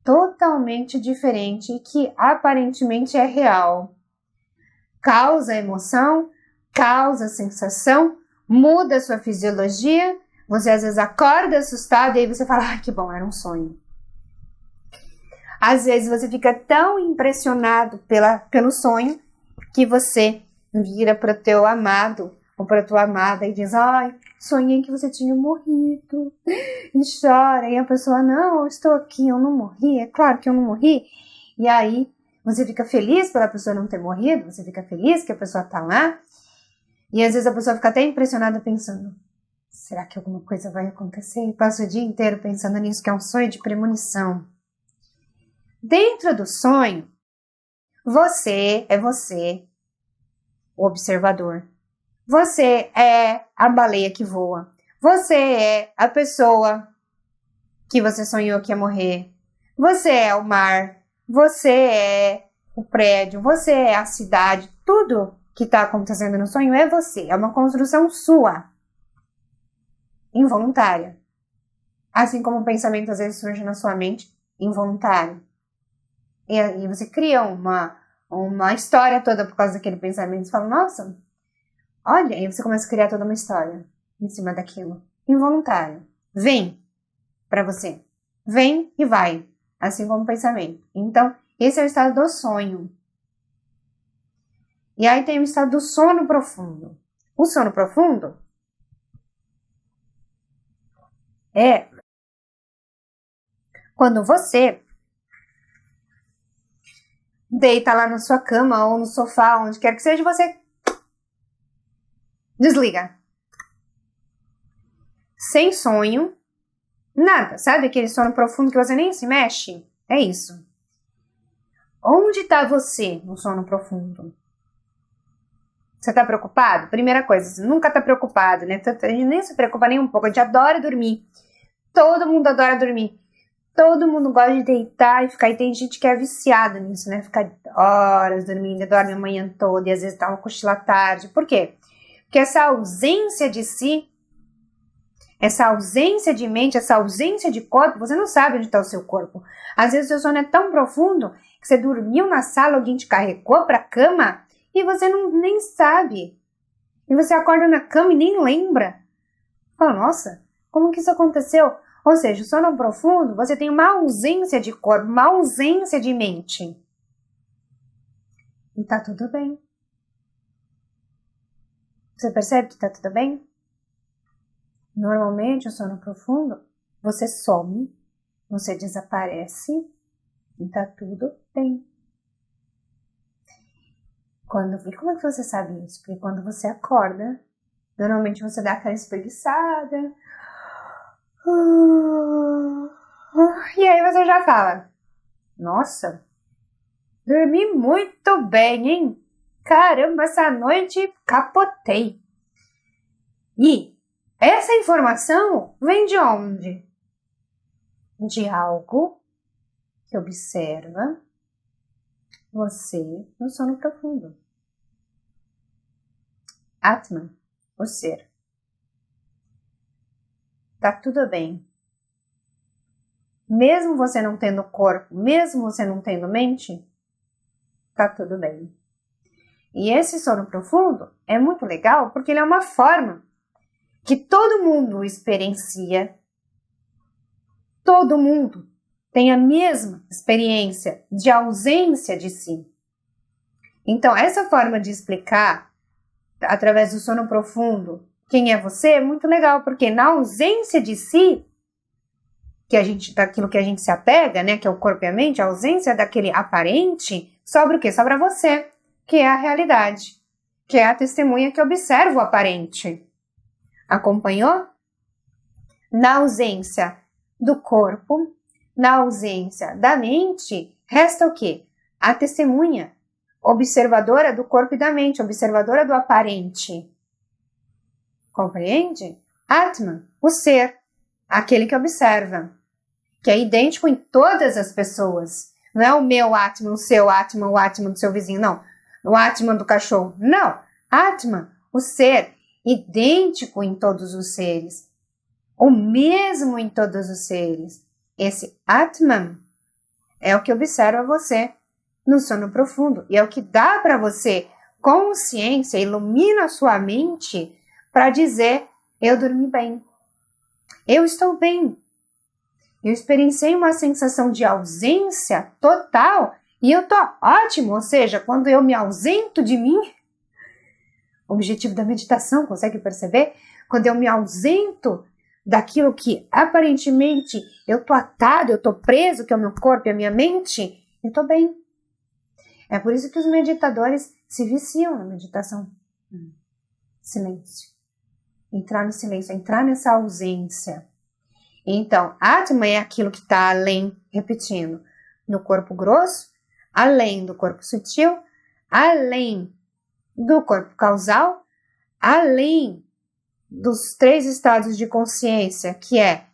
totalmente diferente que aparentemente é real. Causa emoção, causa sensação, muda a sua fisiologia. Você às vezes acorda assustado e aí você fala, que bom, era um sonho. Às vezes você fica tão impressionado pelo sonho que você vira para o teu amado ou para a tua amada e diz, sonhei que você tinha morrido. E chora. E a pessoa, não, eu estou aqui, eu não morri. É claro que eu não morri. E aí você fica feliz pela pessoa não ter morrido. Você fica feliz que a pessoa está lá. E às vezes a pessoa fica até impressionada pensando, será que alguma coisa vai acontecer? E passa o dia inteiro pensando nisso, que é um sonho de premonição. Dentro do sonho, você é você, o observador. Você é a baleia que voa. Você é a pessoa que você sonhou que ia morrer. Você é o mar. Você é o prédio. Você é a cidade. Tudo que está acontecendo no sonho é você. É uma construção sua. Involuntária. Assim como o pensamento às vezes surge na sua mente, involuntário. E você cria uma história toda por causa daquele pensamento. Você fala, nossa, Olha, aí você começa a criar toda uma história em cima daquilo. Involuntário. Vem para você. Vem e vai. Assim como o pensamento. Então, esse é o estado do sonho. E aí tem o estado do sono profundo. O sono profundo é quando você deita lá na sua cama ou no sofá, onde quer que seja, você desliga. Sem sonho, nada. Sabe aquele sono profundo que você nem se mexe? É isso. Onde está você no sono profundo? Você está preocupado? Primeira coisa, você nunca está preocupado, né? A gente nem se preocupa nem um pouco, a gente adora dormir. Todo mundo adora dormir. Todo mundo gosta de deitar e ficar. E tem gente que é viciada nisso, né? Ficar horas dormindo, dorme a manhã toda e às vezes dá uma cochila à tarde. Por quê? Porque essa ausência de si, essa ausência de mente, essa ausência de corpo, você não sabe onde está o seu corpo. Às vezes o seu sono é tão profundo que você dormiu na sala, alguém te carregou para a cama e você nem sabe. E você acorda na cama e nem lembra. Fala, nossa, como que isso aconteceu? Ou seja, o sono profundo, você tem uma ausência de corpo, uma ausência de mente. E tá tudo bem. Você percebe que tá tudo bem? Normalmente, o sono profundo, você some, você desaparece e tá tudo bem. E como é que você sabe isso? Porque quando você acorda, normalmente você dá aquela espreguiçada. E aí você já fala, nossa, dormi muito bem, hein? Caramba, essa noite capotei. E essa informação vem de onde? De algo que observa você no sono profundo. Atman, o ser. Tá tudo bem. Mesmo você não tendo corpo, mesmo você não tendo mente, tá tudo bem. E esse sono profundo é muito legal porque ele é uma forma que todo mundo experiencia. Todo mundo tem a mesma experiência de ausência de si. Então, essa forma de explicar, através do sono profundo, quem é você, é muito legal, porque na ausência de si, daquilo que a gente se apega, né, que é o corpo e a mente, a ausência daquele aparente, sobra o quê? Sobra você, que é a realidade, que é a testemunha que observa o aparente. Acompanhou? Na ausência do corpo, na ausência da mente, resta o quê? A testemunha, observadora do corpo e da mente, observadora do aparente. Compreende? Atman, o ser, aquele que observa, que é idêntico em todas as pessoas. Não é o meu Atman, o seu Atman, o Atman do seu vizinho, não. O Atman do cachorro, não. Atman, o ser, idêntico em todos os seres. O mesmo em todos os seres. Esse Atman é o que observa você no sono profundo e é o que dá para você consciência, ilumina a sua mente para dizer, eu dormi bem, eu estou bem, eu experienciei uma sensação de ausência total e eu tô ótimo, ou seja, quando eu me ausento de mim, o objetivo da meditação, consegue perceber? Quando eu me ausento daquilo que aparentemente eu tô atado, eu tô preso, que é o meu corpo e a minha mente, eu tô bem. É por isso que os meditadores se viciam na meditação. Silêncio. Entrar no silêncio, entrar nessa ausência. Então, Atman é aquilo que está além, repetindo, no corpo grosso, além do corpo sutil, além do corpo causal, além dos 3 estados de consciência, que é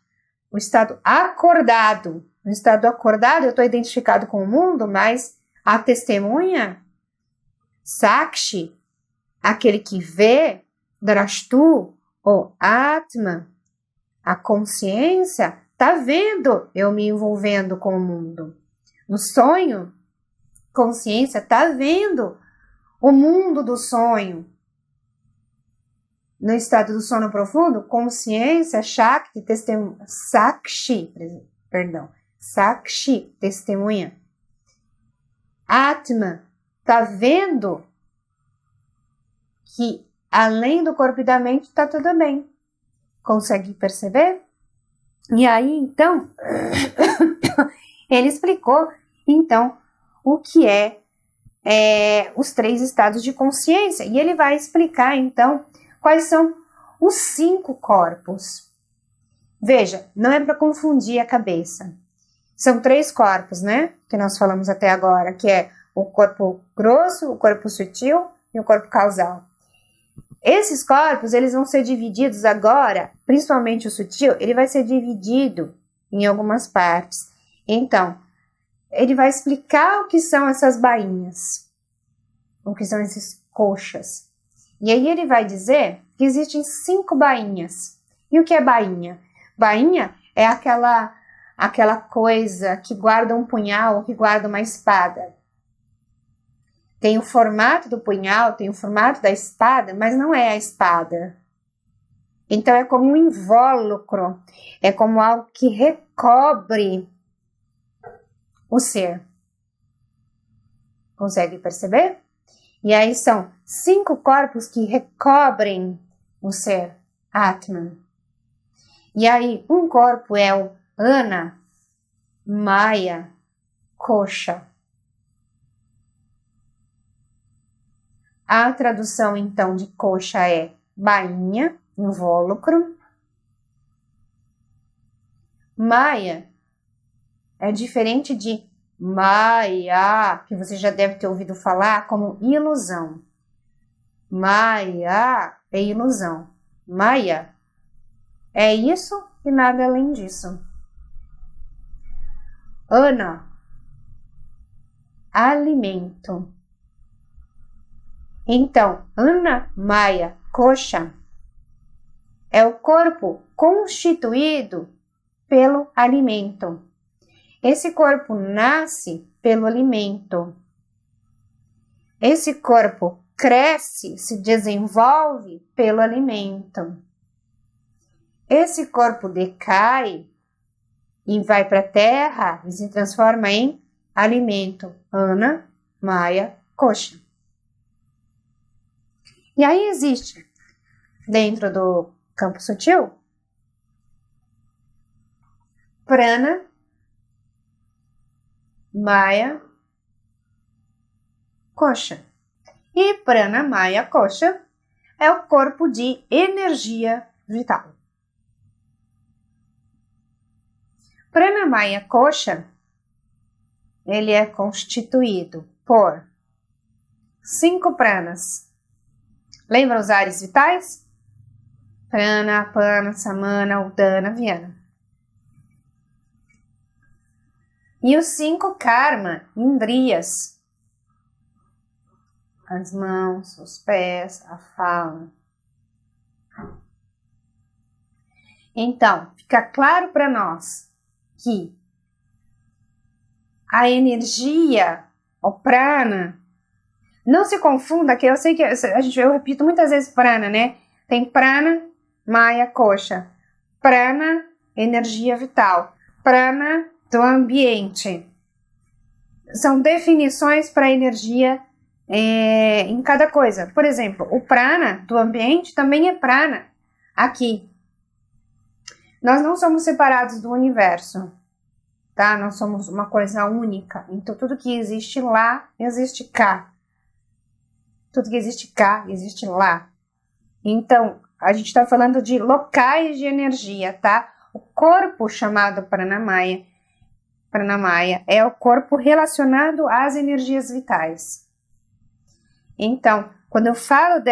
o estado acordado. No estado acordado, eu estou identificado com o mundo, mas a testemunha, Sakshi, aquele que vê, Drashtu, ou Atman, a consciência, está vendo eu me envolvendo com o mundo. No sonho, consciência está vendo o mundo do sonho. No estado do sono profundo, consciência, Shakti, Sakshi, testemunha. Atma, tá vendo que além do corpo e da mente tá tudo bem. Consegue perceber? E aí, então, ele explicou, então, o que é os 3 estados de consciência. E ele vai explicar, então, quais são os 5 corpos. Veja, não é para confundir a cabeça. São 3 corpos, né? Que nós falamos até agora, que é o corpo grosso, o corpo sutil e o corpo causal. Esses corpos, eles vão ser divididos agora, principalmente o sutil, ele vai ser dividido em algumas partes. Então, ele vai explicar o que são essas bainhas, o que são esses coxas. E aí ele vai dizer que existem 5 bainhas. E o que é bainha? Bainha é aquela coisa que guarda um punhal ou que guarda uma espada. Tem o formato do punhal, tem o formato da espada, mas não é a espada. Então é como um invólucro, é como algo que recobre o ser. Consegue perceber? E aí são 5 corpos que recobrem o ser, Atman. E aí um corpo é o Ana, Maya, Kosha. A tradução, então, de coxa é bainha, invólucro. Maya é diferente de Maya, que você já deve ter ouvido falar como ilusão. Maya é ilusão. Maya é isso e nada além disso. Ana, alimento. Então, Ana, Maya, Kosha é o corpo constituído pelo alimento. Esse corpo nasce pelo alimento. Esse corpo cresce, se desenvolve pelo alimento. Esse corpo decai e vai para a terra e se transforma em alimento. Ana, Maya, Kosha. E aí existe, dentro do campo sutil, Prana, Maya, Kosha. E Prana, Maya, Kosha é o corpo de energia vital. Prana, Maya, Kosha, ele é constituído por 5 pranas. Lembra os ares vitais? Prana, Apana, Samana, Udana, Viana. E os 5 karma, indriyas. As mãos, os pés, a fala. Então, fica claro para nós que a energia, o prana, não se confunda, que eu sei que eu repito muitas vezes prana, né? Tem prana, maya, kosha. Prana, energia vital. Prana, do ambiente. São definições para energia em cada coisa. Por exemplo, o prana do ambiente também é prana aqui. Nós não somos separados do universo, tá? Nós somos uma coisa única. Então, tudo que existe lá, existe cá. Tudo que existe cá, existe lá. Então, a gente está falando de locais de energia, tá? O corpo chamado Pranamaya é o corpo relacionado às energias vitais. Então, quando eu falo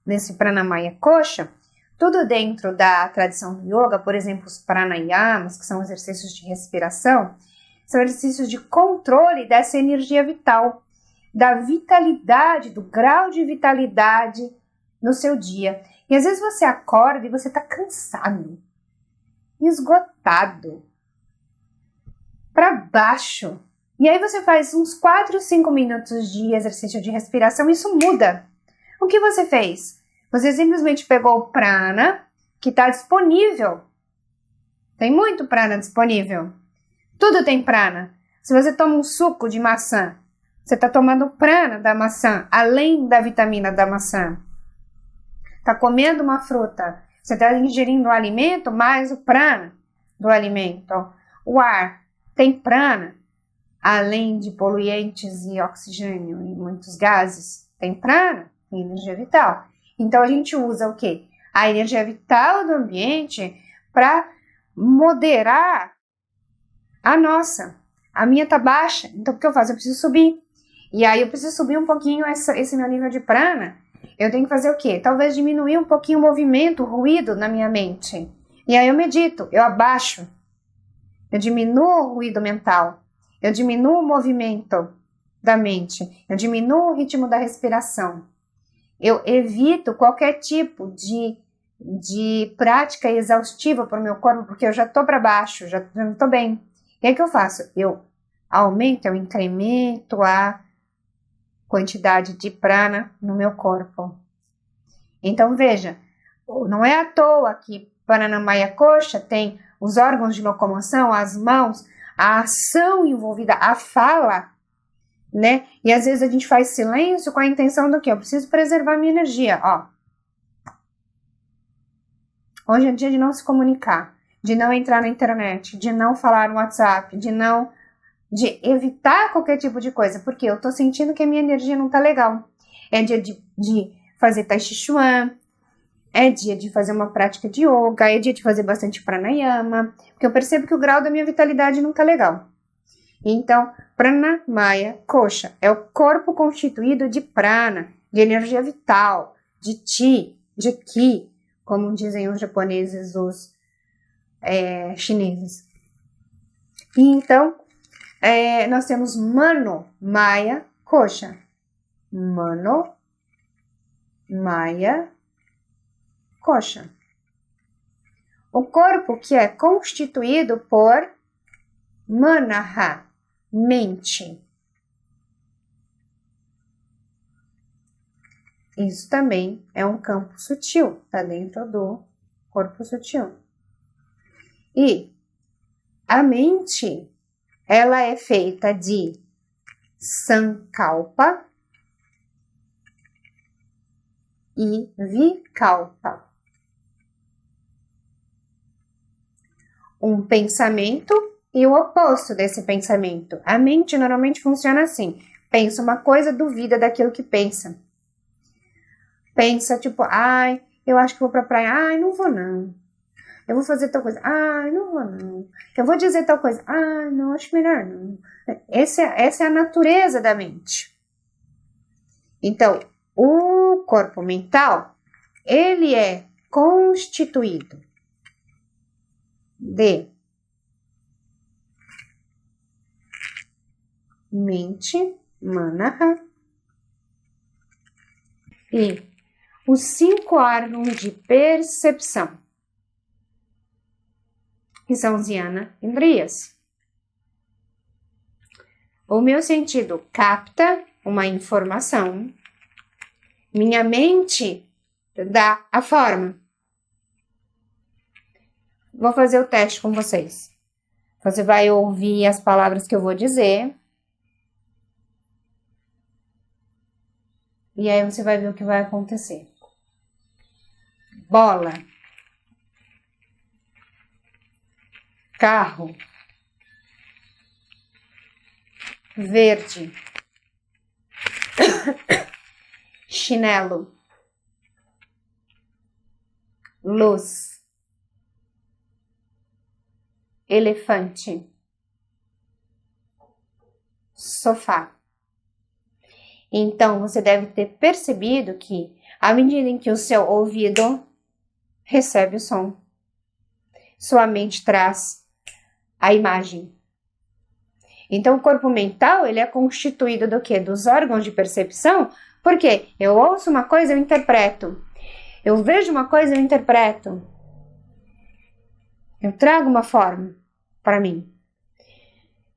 desse Pranamaya Kosha, tudo dentro da tradição do yoga, por exemplo, os pranayamas, que são exercícios de respiração, são exercícios de controle dessa energia vital, da vitalidade, do grau de vitalidade no seu dia. E às vezes você acorda e você está cansado, esgotado, para baixo. E aí você faz uns 4 ou 5 minutos de exercício de respiração e isso muda. O que você fez? Você simplesmente pegou o prana que está disponível. Tem muito prana disponível. Tudo tem prana. Se você toma um suco de maçã, você está tomando prana da maçã, além da vitamina da maçã. Está comendo uma fruta, você está ingerindo o alimento mais o prana do alimento. O ar tem prana, além de poluentes e oxigênio e muitos gases. Tem prana, tem energia vital. Então a gente usa o quê? A energia vital do ambiente para moderar a nossa. A minha tá baixa, então o que eu faço? Eu preciso subir. E aí eu preciso subir um pouquinho esse meu nível de prana. Eu tenho que fazer o quê? Talvez diminuir um pouquinho o movimento, o ruído na minha mente. E aí eu medito, eu abaixo. Eu diminuo o ruído mental. Eu diminuo o movimento da mente. Eu diminuo o ritmo da respiração. Eu evito qualquer tipo de prática exaustiva para o meu corpo, porque eu já estou para baixo, já não estou bem. E aí o que eu faço? Eu aumento, eu incremento a quantidade de prana no meu corpo. Então veja, não é à toa que Pranamaya Kosha tem os órgãos de locomoção, as mãos, a ação envolvida, a fala, né? E às vezes a gente faz silêncio com a intenção do quê? Eu preciso preservar minha energia, ó. Hoje é dia de não se comunicar, de não entrar na internet, de não falar no WhatsApp, de evitar qualquer tipo de coisa, porque eu tô sentindo que a minha energia não tá legal. É dia de fazer Tai Chi Chuan, é dia de fazer uma prática de yoga, é dia de fazer bastante pranayama, porque eu percebo que o grau da minha vitalidade não tá legal. Então, Pranamaya Kosha é o corpo constituído de prana, de energia vital, de chi, de ki, como dizem os japoneses, os chineses. E então, nós temos Mano Maya Kosha. Mano Maya Kosha. O corpo que é constituído por Manaha, mente. Isso também é um campo sutil, está dentro do corpo sutil. E a mente, ela é feita de Sankalpa e Vikalpa. Um pensamento e o oposto desse pensamento. A mente normalmente funciona assim. Pensa uma coisa, duvida daquilo que pensa. Pensa tipo, eu acho que vou pra praia. Não vou não. Eu vou fazer tal coisa. Não vou não. Eu vou dizer tal coisa. Não, acho melhor não. Essa é a natureza da mente. Então, o corpo mental, ele é constituído de mente, manaha, e os 5 órgãos de percepção, que são os Jnana Indriyas. O meu sentido capta uma informação, minha mente dá a forma. Vou fazer o teste com vocês. Você vai ouvir as palavras que eu vou dizer. E aí você vai ver o que vai acontecer. Bola. Carro. Verde. Chinelo. Luz. Elefante. Sofá. Então, você deve ter percebido que, à medida em que o seu ouvido recebe o som, sua mente traz a imagem. Então, o corpo mental, ele é constituído do quê? Dos órgãos de percepção, porque eu ouço uma coisa, eu interpreto. Eu vejo uma coisa, eu interpreto. Eu trago uma forma para mim.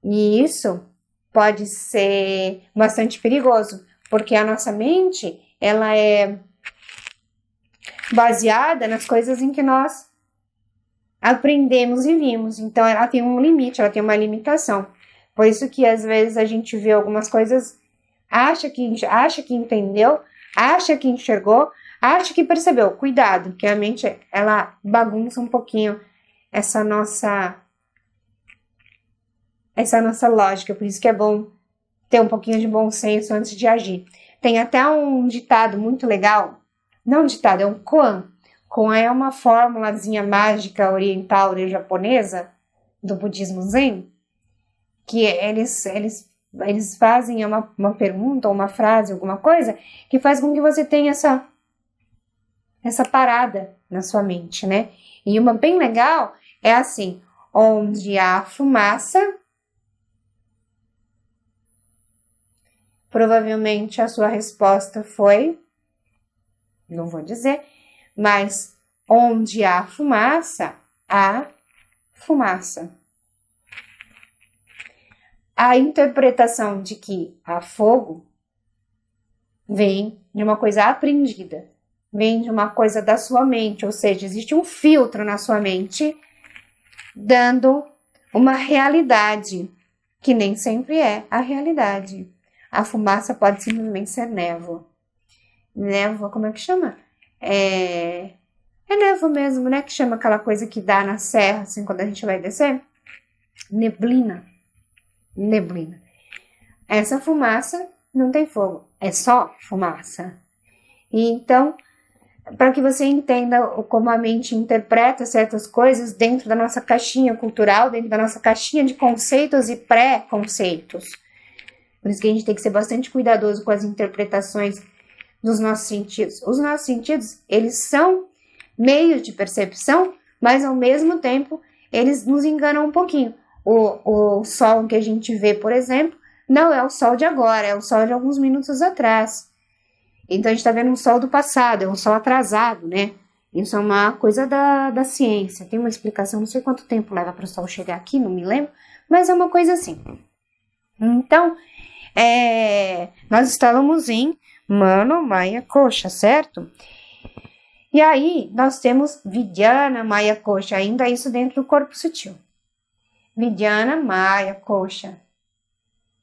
E isso pode ser bastante perigoso, porque a nossa mente, ela é baseada nas coisas em que nós aprendemos e vimos. Então, ela tem um limite, ela tem uma limitação. Por isso que, às vezes, a gente vê algumas coisas, acha que entendeu, acha que enxergou, acha que percebeu. Cuidado, que a mente, ela bagunça um pouquinho essa nossa lógica. Por isso que é bom ter um pouquinho de bom senso antes de agir. Tem até um ditado muito legal, não um ditado, é um koan. Koan é uma formulazinha mágica oriental e japonesa do budismo zen, que eles fazem uma pergunta, uma frase, alguma coisa, que faz com que você tenha essa parada na sua mente, né? E uma bem legal é assim, onde há fumaça, provavelmente a sua resposta foi, não vou dizer, mas onde há fumaça, há fumaça. A interpretação de que há fogo vem de uma coisa aprendida, vem de uma coisa da sua mente, ou seja, existe um filtro na sua mente dando uma realidade que nem sempre é a realidade. A fumaça pode simplesmente ser névoa. Névoa, como é que chama? É névoa mesmo, né? Que chama aquela coisa que dá na serra, assim, quando a gente vai descer. Neblina. Essa fumaça não tem fogo, é só fumaça. E então, para que você entenda como a mente interpreta certas coisas dentro da nossa caixinha cultural, dentro da nossa caixinha de conceitos e pré-conceitos. Por isso que a gente tem que ser bastante cuidadoso com as interpretações dos nossos sentidos. Os nossos sentidos, eles são meios de percepção, mas ao mesmo tempo, eles nos enganam um pouquinho. O sol que a gente vê, por exemplo, não é o sol de agora, é o sol de alguns minutos atrás. Então, a gente está vendo um sol do passado, é um sol atrasado, né? Isso é uma coisa da ciência. Tem uma explicação, não sei quanto tempo leva para o sol chegar aqui, não me lembro, mas é uma coisa assim. Então, nós estávamos em Mano, Maya, Kosha, certo? E aí, nós temos Vijnana, Maya, Kosha, ainda isso dentro do corpo sutil. Vijnana, Maya, Kosha.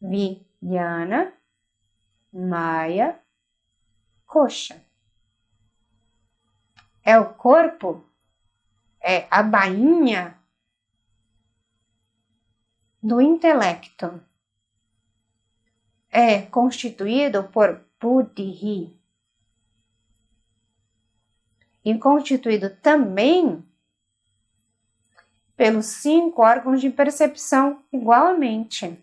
Vijnana, Maya, Kosha. É o corpo, é a bainha do intelecto. É constituído por Buddhi. E constituído também pelos 5 órgãos de percepção, igualmente.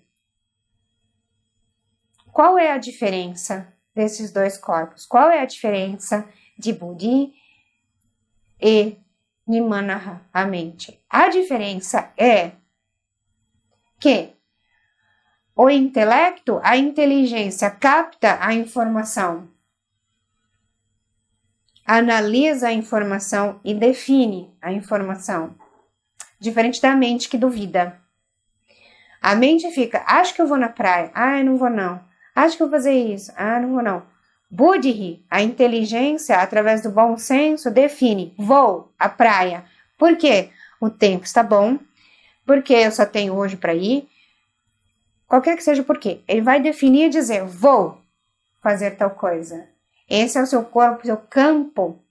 Qual é a diferença desses dois corpos? Qual é a diferença de Buddhi e de Manaha, a mente? A diferença é que o intelecto, a inteligência, capta a informação, analisa a informação e define a informação. Diferente da mente que duvida. A mente fica, acho que eu vou na praia, não vou não. Acho que eu vou fazer isso, não vou não. Buddhi, a inteligência, através do bom senso, define, vou à praia. Por quê? O tempo está bom, porque eu só tenho hoje para ir. Qualquer que seja o porquê. Ele vai definir e dizer, vou fazer tal coisa. Esse é o seu corpo, seu campo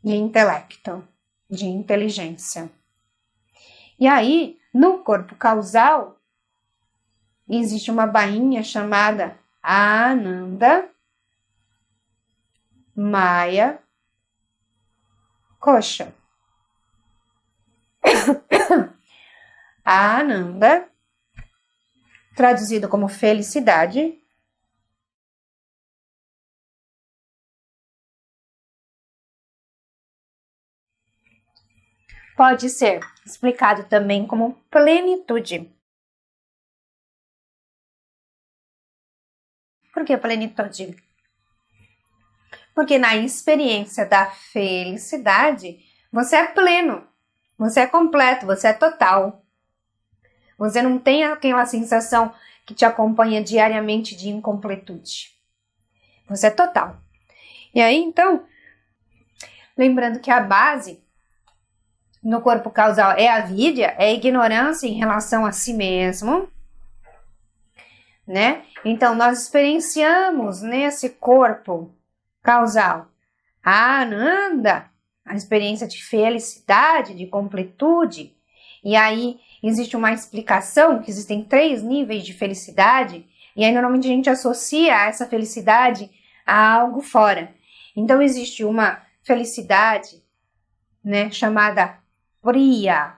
de intelecto, de inteligência. E aí, no corpo causal, existe uma bainha chamada Ananda, Maya, Kosha. Ananda, traduzido como felicidade, pode ser explicado também como plenitude. Por que plenitude? Porque na experiência da felicidade, você é pleno, você é completo, você é total. Você não tem aquela sensação que te acompanha diariamente de incompletude. Você é total. E aí, então, Lembrando que a base no corpo causal é a avidya, é a ignorância em relação a si mesmo, né? Então, nós experienciamos nesse corpo causal a Ananda, a experiência de felicidade, de completude. E aí, existe uma explicação que existem 3 níveis de felicidade, e aí normalmente a gente associa essa felicidade a algo fora. Então, existe uma felicidade, né, chamada Priya,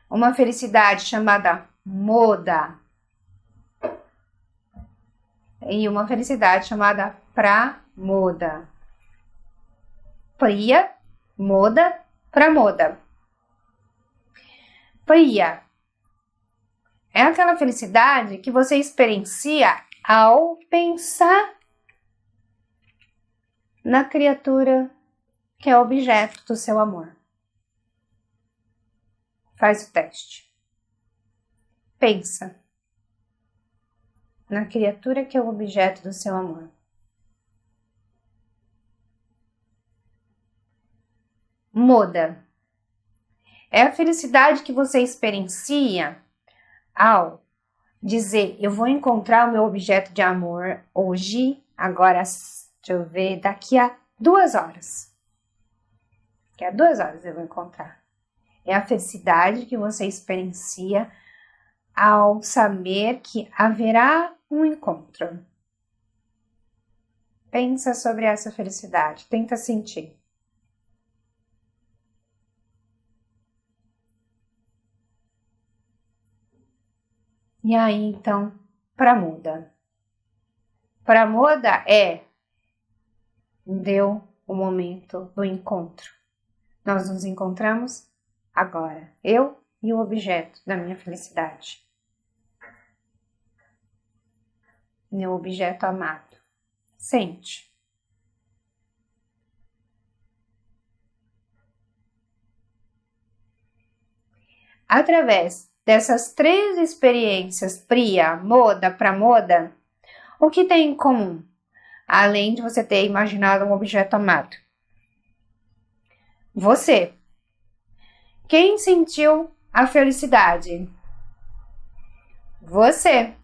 uma felicidade chamada Moda e uma felicidade chamada Pramoda. Priya, Moda, Pramoda. Priya é aquela felicidade que você experiencia ao pensar na criatura que é objeto do seu amor. Faz o teste. Pensa na criatura que é o objeto do seu amor. Moda é a felicidade que você experiencia ao dizer, eu vou encontrar o meu objeto de amor hoje, agora, deixa eu ver, daqui a 2 horas. Daqui a 2 horas eu vou encontrar. É a felicidade que você experiencia ao saber que haverá um encontro. Pensa sobre essa felicidade, tenta sentir. E aí, então, Pramoda. Pramoda deu o momento do encontro. Nós nos encontramos agora, eu e o objeto da minha felicidade. Meu objeto amado. Sente. Através dessas 3 experiências, Priya, Moda, Pramoda, o que tem em comum? Além de você ter imaginado um objeto amado. Você. Quem sentiu a felicidade? Você.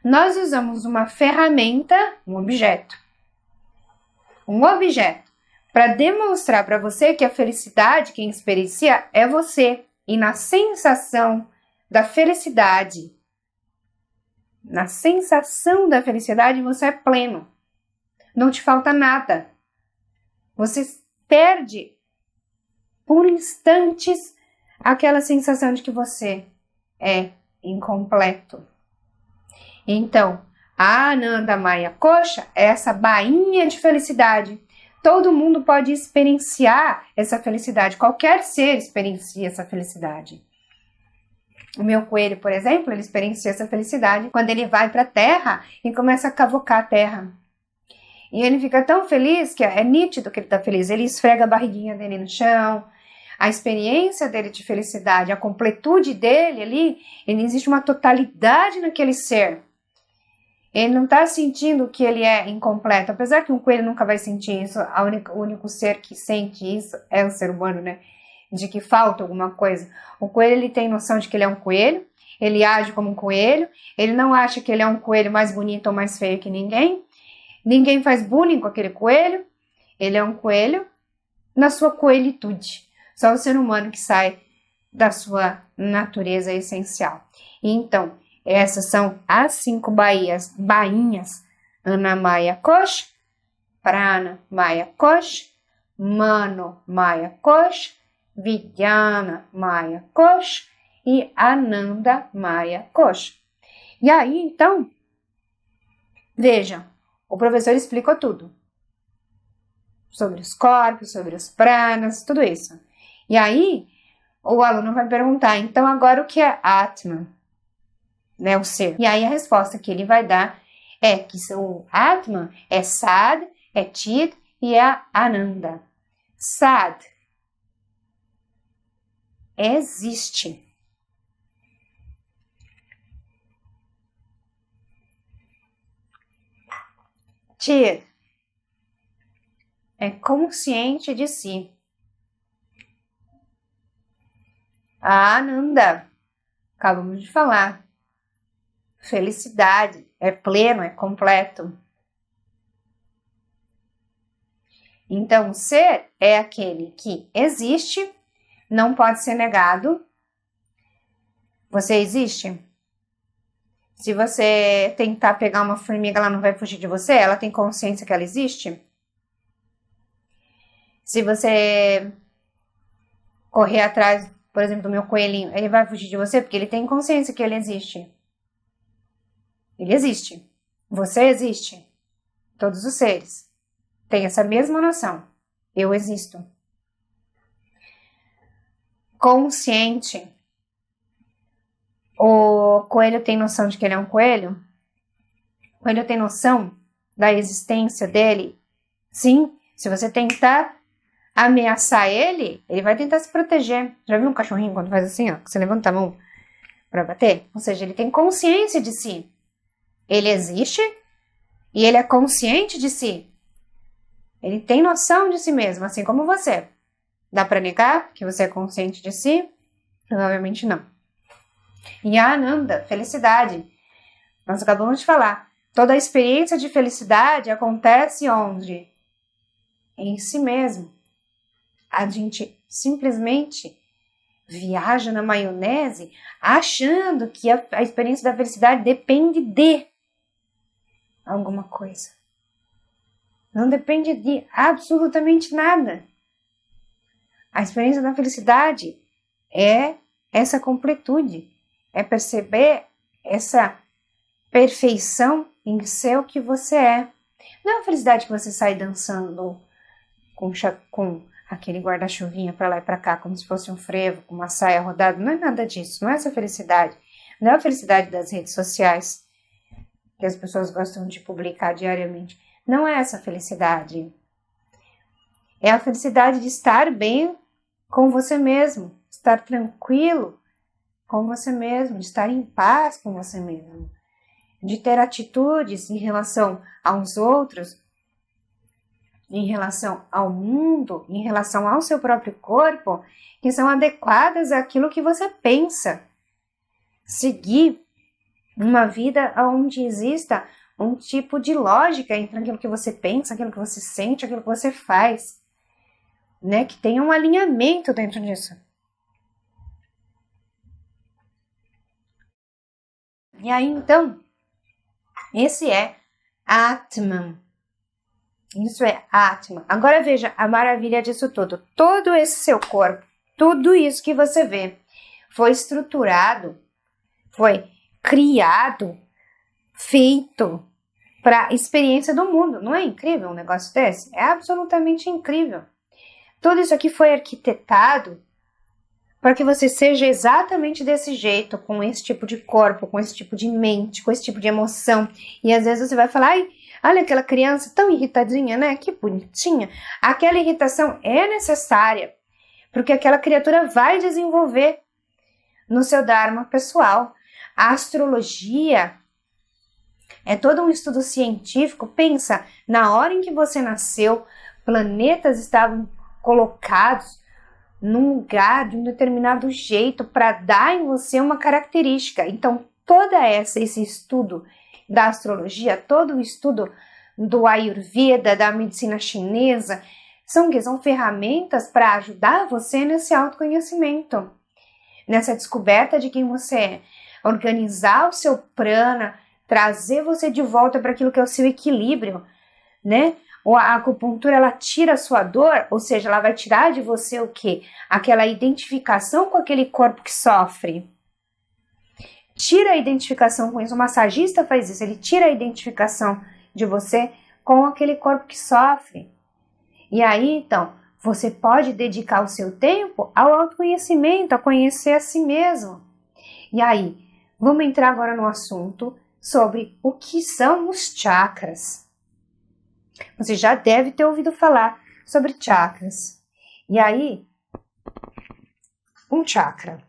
Nós usamos uma ferramenta, um objeto, para demonstrar para você que a felicidade, quem experiencia, é você. E na sensação da felicidade, você é pleno. Não te falta nada. Você perde por instantes aquela sensação de que você é incompleto. Então, a Ananda Maya Kosha é essa bainha de felicidade. Todo mundo pode experienciar essa felicidade. Qualquer ser experiencia essa felicidade. O meu coelho, por exemplo, ele experiencia essa felicidade quando ele vai para a terra e começa a cavocar a terra. E ele fica tão feliz que é nítido que ele está feliz. Ele esfrega a barriguinha dele no chão. A experiência dele de felicidade, a completude dele ali, ele existe uma totalidade naquele ser. Ele não está sentindo que ele é incompleto, apesar que um coelho nunca vai sentir isso, o único ser que sente isso é o ser humano, né? De que falta alguma coisa. O coelho, ele tem noção de que ele é um coelho, ele age como um coelho, ele não acha que ele é um coelho mais bonito ou mais feio que ninguém, ninguém faz bullying com aquele coelho, ele é um coelho na sua coelhitude. Só o ser humano que sai da sua natureza essencial. Então, essas são as 5 bainhas. Anamaya Kosha, Prana Maya Kosha, Mano Maya Kosha, Vijnana Maya Kosha e Ananda Maya Kosha. E aí, então, vejam, o professor explicou tudo. Sobre os corpos, sobre os pranas, tudo isso. E aí, o aluno vai perguntar, então agora o que é Atman? Né, o ser. E aí a resposta que ele vai dar é que o Atman é Sad, é Chit e é Ananda. Sad existe. Chit é consciente de si. Ananda, acabamos de falar. Felicidade, é pleno, é completo. Então, o ser é aquele que existe, não pode ser negado. Você existe? Se você tentar pegar uma formiga, ela não vai fugir de você? Ela tem consciência que ela existe? Se você correr atrás, por exemplo, do meu coelhinho, ele vai fugir de você porque ele tem consciência que ele existe. Ele existe. Você existe. Todos os seres têm essa mesma noção. Eu existo. Consciente. O coelho tem noção de que ele é um coelho? O coelho tem noção da existência dele? Sim. Se você tentar ameaçar ele, ele vai tentar se proteger. Já viu um cachorrinho quando faz assim, ó? Que você levanta a mão para bater? Ou seja, ele tem consciência de si. Ele existe e ele é consciente de si. Ele tem noção de si mesmo, assim como você. Dá para negar que você é consciente de si? Provavelmente não. E a Ananda, felicidade. Nós acabamos de falar. Toda a experiência de felicidade acontece onde? Em si mesmo. A gente simplesmente viaja na maionese achando que a experiência da felicidade depende de alguma coisa. Não depende de absolutamente nada. A experiência da felicidade é essa completude, é perceber essa perfeição em ser o que você é. Não é a felicidade que você sai dançando com aquele guarda-chuvinha para lá e para cá, como se fosse um frevo, com uma saia rodada. Não é nada disso, não é essa felicidade. Não é a felicidade das redes sociais, que as pessoas gostam de publicar diariamente. Não é essa felicidade. É a felicidade de estar bem com você mesmo, estar tranquilo com você mesmo, de estar em paz com você mesmo, de ter atitudes em relação aos outros, em relação ao mundo, em relação ao seu próprio corpo, que são adequadas àquilo que você pensa. Seguir uma vida onde exista um tipo de lógica entre aquilo que você pensa, aquilo que você sente, aquilo que você faz, né? Que tenha um alinhamento dentro disso. E aí, então, esse é Atman. Isso é Atman. Agora veja a maravilha disso tudo. Todo esse seu corpo, tudo isso que você vê, foi estruturado, foi criado, feito para a experiência do mundo. Não é incrível um negócio desse? É absolutamente incrível. Tudo isso aqui foi arquitetado para que você seja exatamente desse jeito, com esse tipo de corpo, com esse tipo de mente, com esse tipo de emoção. E às vezes você vai falar, ai, olha aquela criança tão irritadinha, né? Que bonitinha. Aquela irritação é necessária, porque aquela criatura vai desenvolver no seu Dharma pessoal. A astrologia é todo um estudo científico. Pensa, na hora em que você nasceu, planetas estavam colocados num lugar de um determinado jeito para dar em você uma característica. Então, esse estudo da astrologia, todo o estudo do Ayurveda, da medicina chinesa, são ferramentas para ajudar você nesse autoconhecimento, nessa descoberta de quem você é, organizar o seu prana, trazer você de volta para aquilo que é o seu equilíbrio, né? A acupuntura, ela tira a sua dor, ou seja, ela vai tirar de você o quê? Aquela identificação com aquele corpo que sofre. Tira a identificação com isso. O massagista faz isso, ele tira a identificação de você com aquele corpo que sofre. E aí, então, você pode dedicar o seu tempo ao autoconhecimento, a conhecer a si mesmo. E aí, vamos entrar agora no assunto sobre o que são os chakras. Você já deve ter ouvido falar sobre chakras. E aí, um chakra.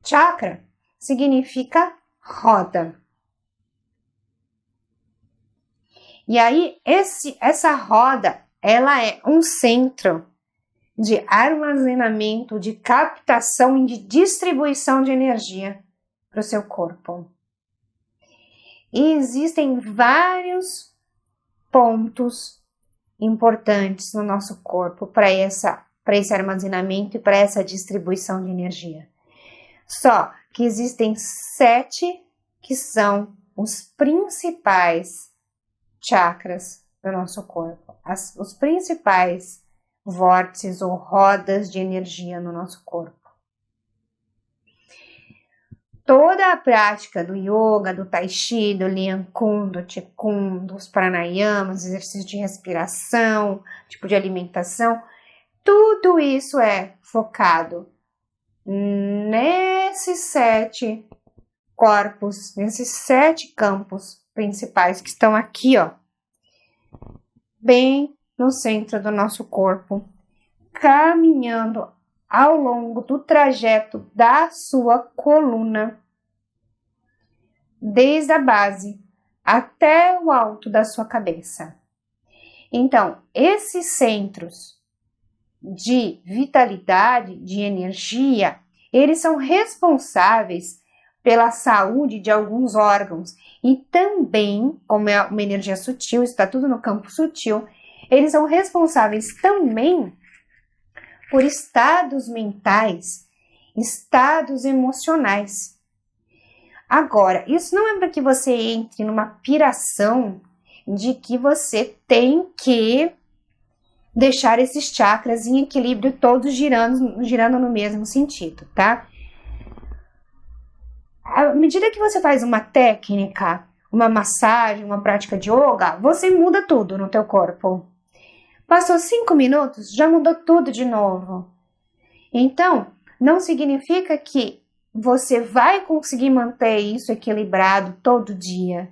Chakra significa roda. E aí, essa roda, ela é um centro de armazenamento, de captação e de distribuição de energia para o seu corpo. E existem vários pontos importantes no nosso corpo para esse armazenamento e para essa distribuição de energia. Só que existem 7 que são os principais chakras do nosso corpo, os principais vórtices ou rodas de energia no nosso corpo. Toda a prática do yoga, do tai chi, do lian kun, do qigong, dos pranayamas, exercícios de respiração, tipo de alimentação, tudo isso é focado nesses 7 corpos, nesses 7 campos principais que estão aqui, ó, bem no centro do nosso corpo, caminhando ao longo do trajeto da sua coluna, desde a base até o alto da sua cabeça. Então, esses centros de vitalidade, de energia, eles são responsáveis pela saúde de alguns órgãos e também, como é uma energia sutil, está tudo no campo sutil, eles são responsáveis também por estados mentais, estados emocionais. Agora, isso não é para que você entre numa piração de que você tem que deixar esses chakras em equilíbrio, todos girando no mesmo sentido, tá? À medida que você faz uma técnica, uma massagem, uma prática de yoga, você muda tudo no teu corpo. Passou 5 minutos, já mudou tudo de novo. Então, não significa que você vai conseguir manter isso equilibrado todo dia,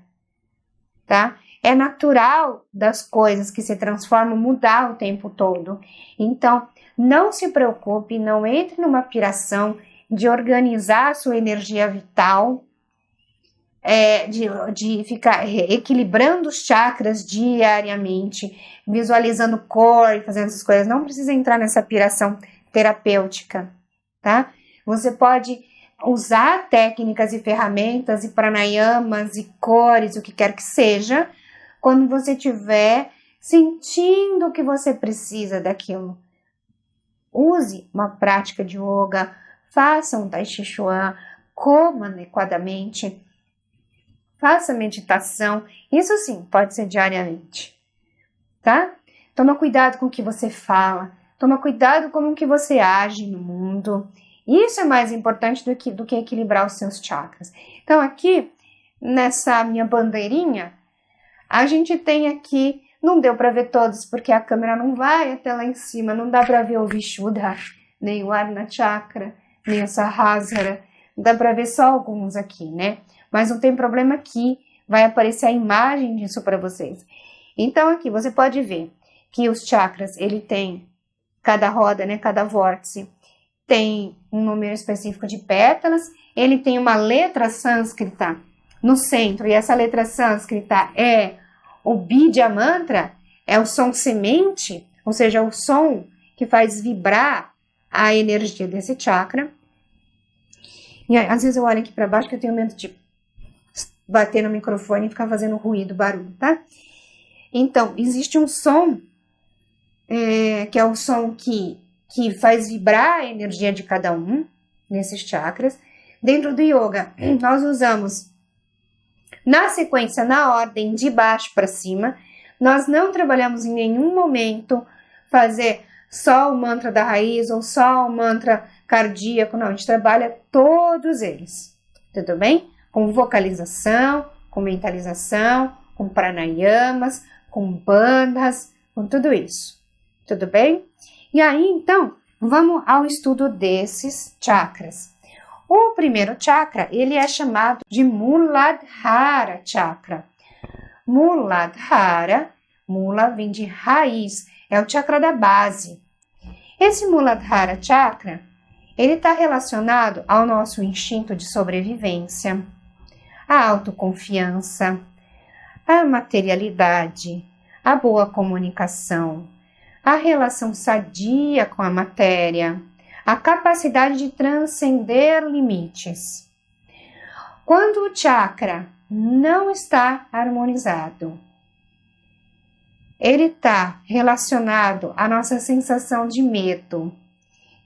tá? É natural das coisas que se transformam mudar o tempo todo. Então, não se preocupe, não entre numa piração de organizar a sua energia vital, de ficar equilibrando os chakras diariamente, visualizando cor e fazendo essas coisas. Não precisa entrar nessa piração terapêutica, tá? Você pode usar técnicas e ferramentas e pranayamas e cores, o que quer que seja, quando você estiver sentindo que você precisa daquilo. Use uma prática de yoga, faça um tai chi chuan, coma adequadamente, faça meditação, isso sim, pode ser diariamente, tá? Toma cuidado com o que você fala, toma cuidado com o que você age no mundo, isso é mais importante do que equilibrar os seus chakras. Então aqui, nessa minha bandeirinha, a gente tem aqui, não deu para ver todos, porque a câmera não vai até lá em cima, não dá para ver o Vishuddha, nem o Arna Chakra, nem o Sahasrara, dá para ver só alguns aqui, né? Mas não tem problema aqui, vai aparecer a imagem disso para vocês. Então aqui você pode ver que os chakras, ele tem, cada roda, né, cada vórtice, tem um número específico de pétalas, ele tem uma letra sânscrita no centro, e essa letra sânscrita é o Bidya Mantra, é o som semente, ou seja, o som que faz vibrar a energia desse chakra. E aí, às vezes eu olho aqui para baixo que eu tenho medo de bater no microfone e ficar fazendo ruído, barulho, tá? Então, existe um som, que é o som que faz vibrar a energia de cada um, nesses chakras. Dentro do yoga, nós usamos na sequência, na ordem de baixo para cima. Nós não trabalhamos em nenhum momento fazer só o mantra da raiz ou só o mantra cardíaco, não, a gente trabalha todos eles, tudo bem? Com vocalização, com mentalização, com pranayamas, com bandhas, com tudo isso, tudo bem? E aí, então, vamos ao estudo desses chakras. O primeiro chakra, ele é chamado de Muladhara Chakra. Muladhara, Mula vem de raiz, é o chakra da base. Esse Muladhara Chakra, ele está relacionado ao nosso instinto de sobrevivência, a autoconfiança, a materialidade, a boa comunicação, a relação sadia com a matéria, a capacidade de transcender limites. Quando o chakra não está harmonizado, ele está relacionado à nossa sensação de medo,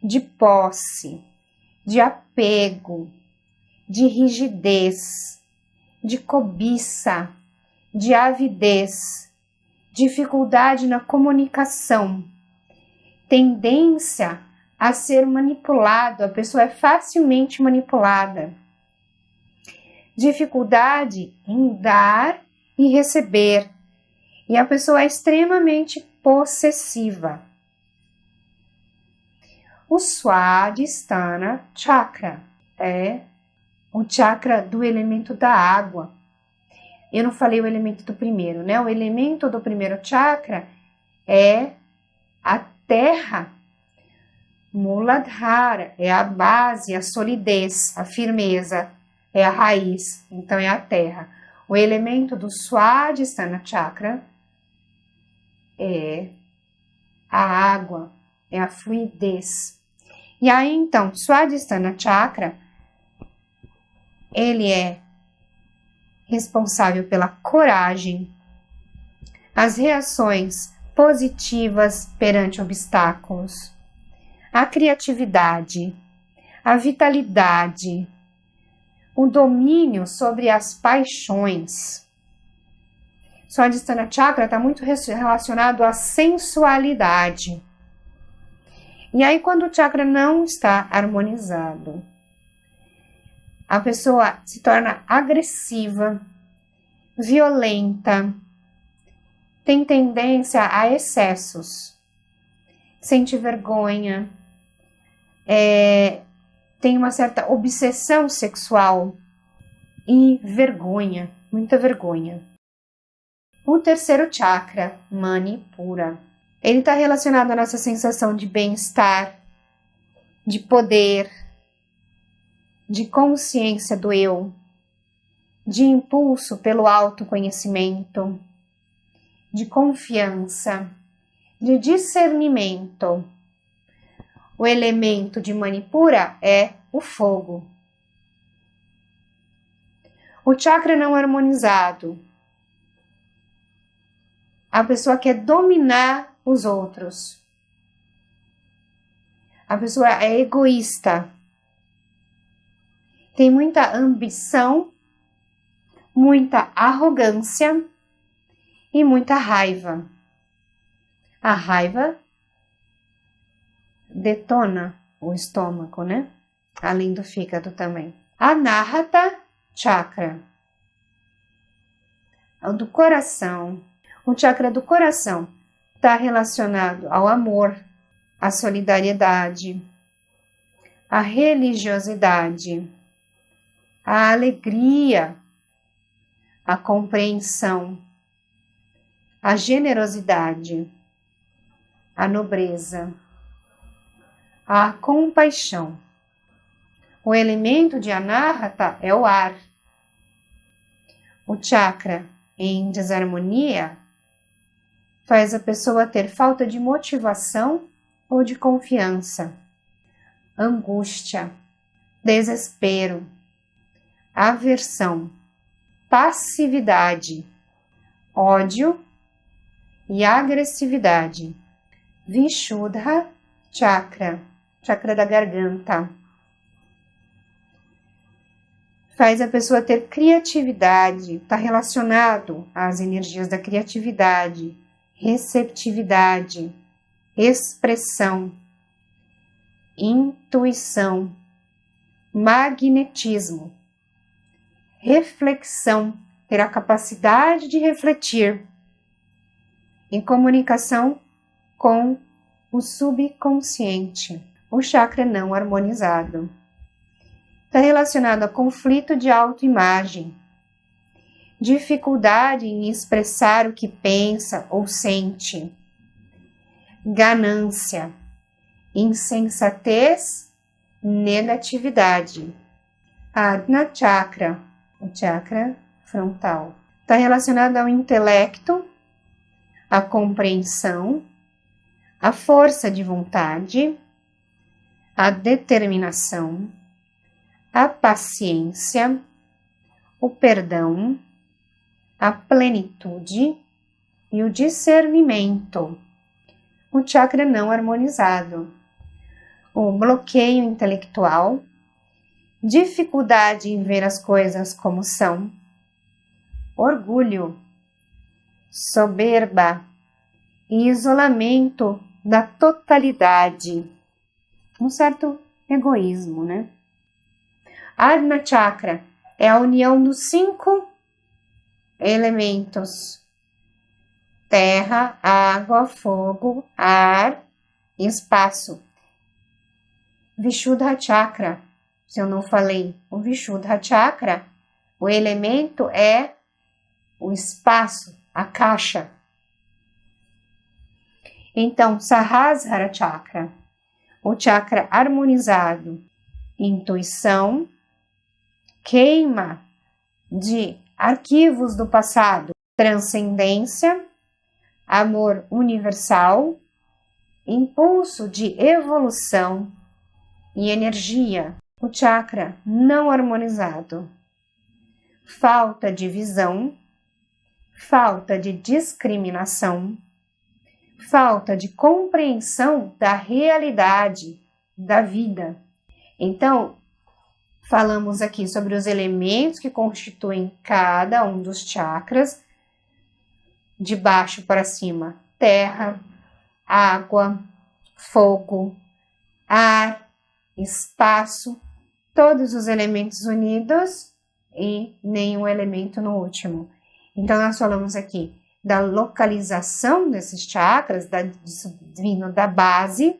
de posse, de apego, de rigidez, de cobiça, de avidez, dificuldade na comunicação, tendência a ser manipulado, a pessoa é facilmente manipulada, dificuldade em dar e receber, e a pessoa é extremamente possessiva. O Swadhisthana Chakra é o chakra do elemento da água. Eu não falei o elemento do primeiro, né? O elemento do primeiro chakra é a terra. Muladhara é a base, a solidez, a firmeza, é a raiz, então é a terra. O elemento do Swadhisthana Chakra é a água, é a fluidez. E aí, então, Swadhisthana Chakra, ele é responsável pela coragem, as reações positivas perante obstáculos, a criatividade, a vitalidade, o domínio sobre as paixões. Swadhisthana Chakra está muito relacionado à sensualidade. E aí, quando o chakra não está harmonizado, a pessoa se torna agressiva, violenta, tem tendência a excessos, sente vergonha, tem uma certa obsessão sexual e vergonha, muita vergonha. O terceiro chakra, Manipura, ele está relacionado à nossa sensação de bem-estar, de poder, de consciência do eu, de impulso pelo autoconhecimento, de confiança, de discernimento. O elemento de Manipura é o fogo. O chakra não harmonizado. A pessoa quer dominar os outros. A pessoa é egoísta. Tem muita ambição, muita arrogância e muita raiva. A raiva detona o estômago, né? Além do fígado também. Anahata Chakra. O do coração. O chakra do coração está relacionado ao amor, à solidariedade, à religiosidade, à alegria, à compreensão, à generosidade, à nobreza, à compaixão. O elemento de Anahata é o ar. O chakra em desarmonia faz a pessoa ter falta de motivação ou de confiança, angústia, desespero, aversão, passividade, ódio e agressividade. Vishuddha Chakra, chakra da garganta, faz a pessoa ter criatividade, está relacionado às energias da criatividade, receptividade, expressão, intuição, magnetismo, reflexão, ter a capacidade de refletir, em comunicação com o subconsciente, o chakra não harmonizado. Está relacionado a conflito de autoimagem, dificuldade em expressar o que pensa ou sente, ganância, insensatez, negatividade. Ajna Chakra, o chakra frontal, Está relacionado ao intelecto, à compreensão, à força de vontade, à determinação, à paciência, o perdão, a plenitude e o discernimento. O chakra não harmonizado, o bloqueio intelectual, dificuldade em ver as coisas como são, orgulho, soberba e isolamento da totalidade. Um certo egoísmo, né? Ajna Chakra é a união dos 5 elementos: terra, água, fogo, ar e espaço. Vishuddha Chakra, se eu não falei, o Vishuddha Chakra, o elemento é o espaço, a caixa. Então, Sahasrara Chakra, o chakra harmonizado, intuição, queima de arquivos do passado, transcendência, amor universal, impulso de evolução e energia. O chakra não harmonizado, falta de visão, falta de discriminação, falta de compreensão da realidade da vida. Então, falamos aqui sobre os elementos que constituem cada um dos chakras, de baixo para cima: terra, água, fogo, ar, espaço, todos os elementos unidos e nenhum elemento no último. Então, nós falamos aqui da localização desses chakras, vindo da base,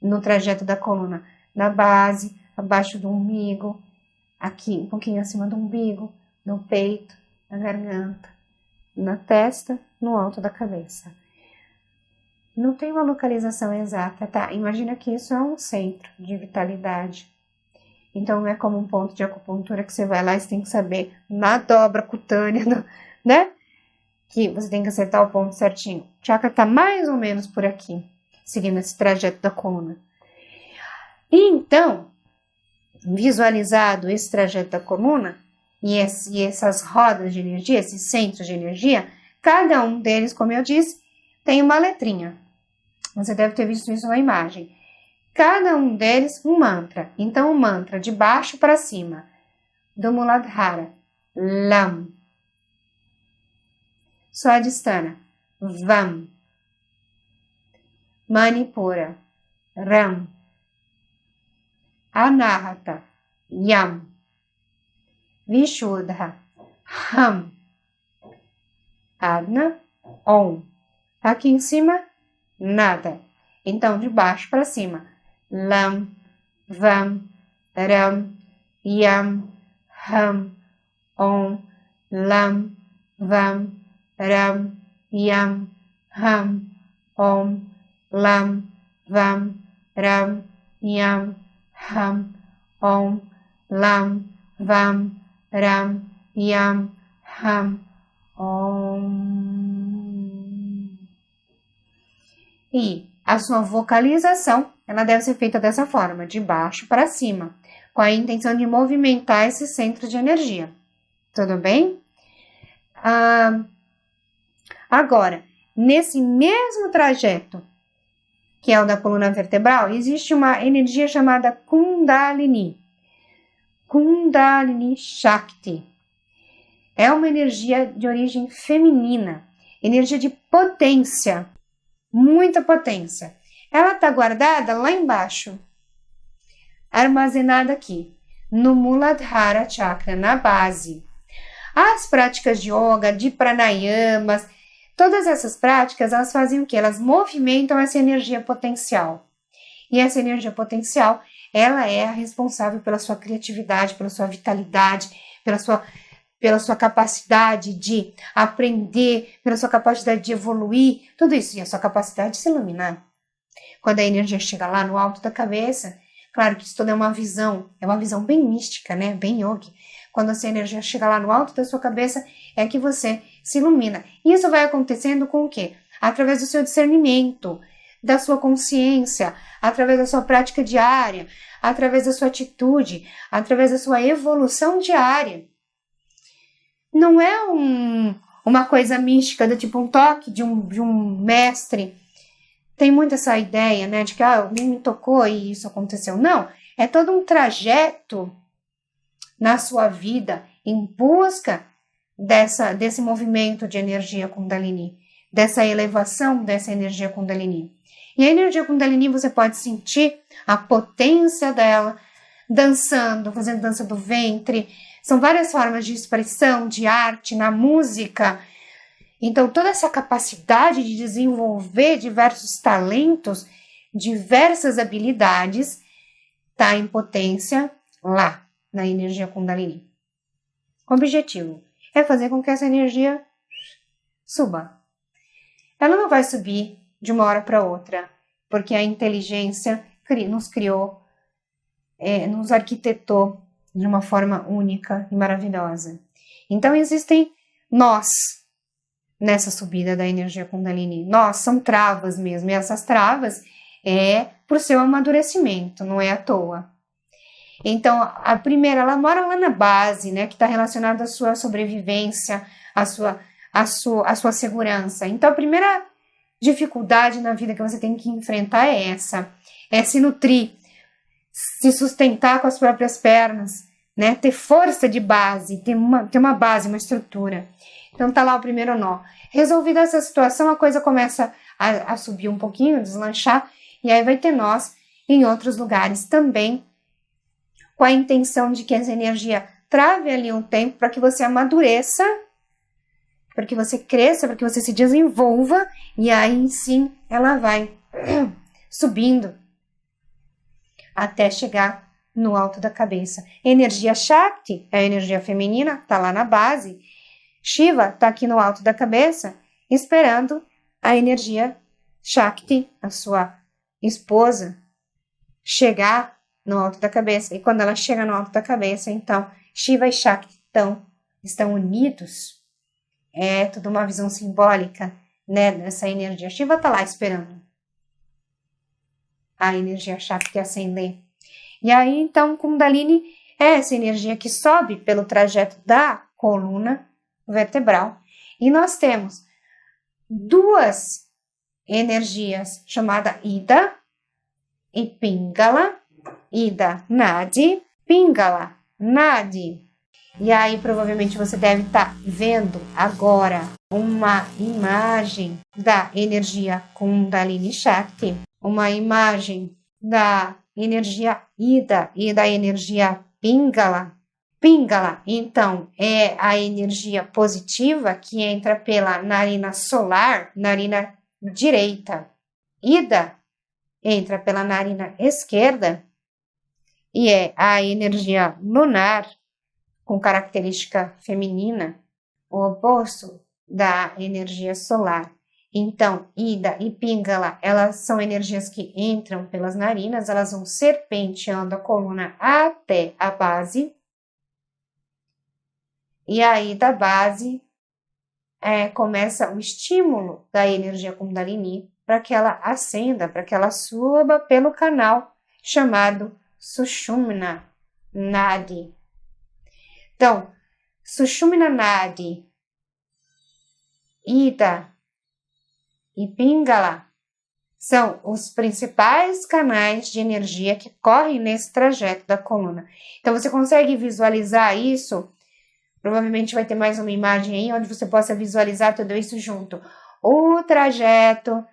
no trajeto da coluna, na base, abaixo do umbigo, aqui um pouquinho acima do umbigo, no peito, na garganta, na testa, no alto da cabeça. Não tem uma localização exata, tá? Imagina que isso é um centro de vitalidade. Então, não é como um ponto de acupuntura que você vai lá e você tem que saber na dobra cutânea, né? Que você tem que acertar o ponto certinho. O chakra tá mais ou menos por aqui, seguindo esse trajeto da coluna. E então, visualizado esse trajeto da coluna e essas rodas de energia, esses centros de energia, cada um deles, como eu disse, tem uma letrinha. Você deve ter visto isso na imagem. Cada um deles um mantra. Então, o mantra de baixo para cima, do Muladhara, Lam. Swadhisthana, Vam. Manipura, Ram. Anahata, Yam. Vishuddha, Ham. Adna, Om. Aqui em cima, nada. Então, de baixo para cima, Lam, Vam, Ram, Yam, Ham, Om, Lam, Vam, Ram, Yam, Ham, Om, Lam, Vam, Ram, Yam, Ham, Om, Lam, Vam, Ram, Yam, Ham, Om. E a sua vocalização, ela deve ser feita dessa forma, de baixo para cima, com a intenção de movimentar esse centro de energia. Tudo bem? Agora, nesse mesmo trajeto, que é o da coluna vertebral, existe uma energia chamada Kundalini. Kundalini Shakti. É uma energia de origem feminina, energia de potência, muita potência. Ela está guardada lá embaixo, armazenada aqui, no Muladhara Chakra, na base. As práticas de yoga, de pranayamas, todas essas práticas, elas fazem o quê? Elas movimentam essa energia potencial. E essa energia potencial, ela é a responsável pela sua criatividade, pela sua vitalidade, pela sua capacidade de aprender, pela sua capacidade de evoluir, tudo isso, e a sua capacidade de se iluminar. Quando a energia chega lá no alto da cabeça, claro que isso tudo é uma visão bem mística, né? Bem yogi. quando essa energia chega lá no alto da sua cabeça, é que você se ilumina. Isso vai acontecendo com o quê? Através do seu discernimento, da sua consciência, através da sua prática diária, através da sua atitude, através da sua evolução diária. Não é uma coisa mística, do tipo um toque de um mestre. Tem muito essa ideia, né, de que alguém me tocou e isso aconteceu. Não, é todo um trajeto na sua vida em busca desse movimento de energia Kundalini, dessa elevação dessa energia Kundalini. E a energia Kundalini você pode sentir a potência dela dançando, fazendo dança do ventre. São várias formas de expressão, de arte, na música. Então, toda essa capacidade de desenvolver diversos talentos, diversas habilidades, está em potência lá, na energia Kundalini. O objetivo é fazer com que essa energia suba. Ela não vai subir de uma hora para outra, porque a inteligência nos criou, nos arquitetou de uma forma única e maravilhosa. Então, existem nós nessa subida da energia Kundalini. Nós, são travas mesmo, e essas travas é por seu amadurecimento, não é à toa. Então, a primeira, ela mora lá na base, né, que está relacionada à sua sobrevivência, à sua segurança. Então, a primeira dificuldade na vida que você tem que enfrentar é essa, é se nutrir, se sustentar com as próprias pernas, né, ter força de base, ter uma base, uma estrutura. Então, tá lá o primeiro nó. Resolvida essa situação, a coisa começa a subir um pouquinho, deslanchar, e aí vai ter nós em outros lugares também, com a intenção de que essa energia trave ali um tempo para que você amadureça, para que você cresça, para que você se desenvolva, e aí sim ela vai subindo até chegar no alto da cabeça. Energia Shakti, a energia feminina, está lá na base. Shiva está aqui no alto da cabeça, esperando a energia Shakti, a sua esposa, chegar no alto da cabeça. E quando ela chega no alto da cabeça, então, Shiva e Shakti estão unidos. É tudo uma visão simbólica, né, dessa energia. Shiva está lá esperando a energia Shakti ascender. E aí, então, Kundalini é essa energia que sobe pelo trajeto da coluna vertebral. E nós temos duas energias, chamada Ida e Pingala. Ida, Nadi, Pingala, Nadi. E aí, provavelmente, você deve estar vendo agora uma imagem da energia Kundalini Shakti, uma imagem da energia Ida e da energia Pingala. Pingala, então, é a energia positiva que entra pela narina solar, narina direita. Ida entra pela narina esquerda e é a energia lunar com característica feminina, o oposto da energia solar. Então, Ida e Pingala, elas são energias que entram pelas narinas, elas vão serpenteando a coluna até a base. E aí, da base, começa o estímulo da energia Kundalini para que ela ascenda, para que ela suba pelo canal chamado Sushumna Nadi. Então, Sushumna Nadi, Ida e Pingala são os principais canais de energia que correm nesse trajeto da coluna. Então, você consegue visualizar isso? Provavelmente vai ter mais uma imagem aí onde você possa visualizar tudo isso junto. O trajeto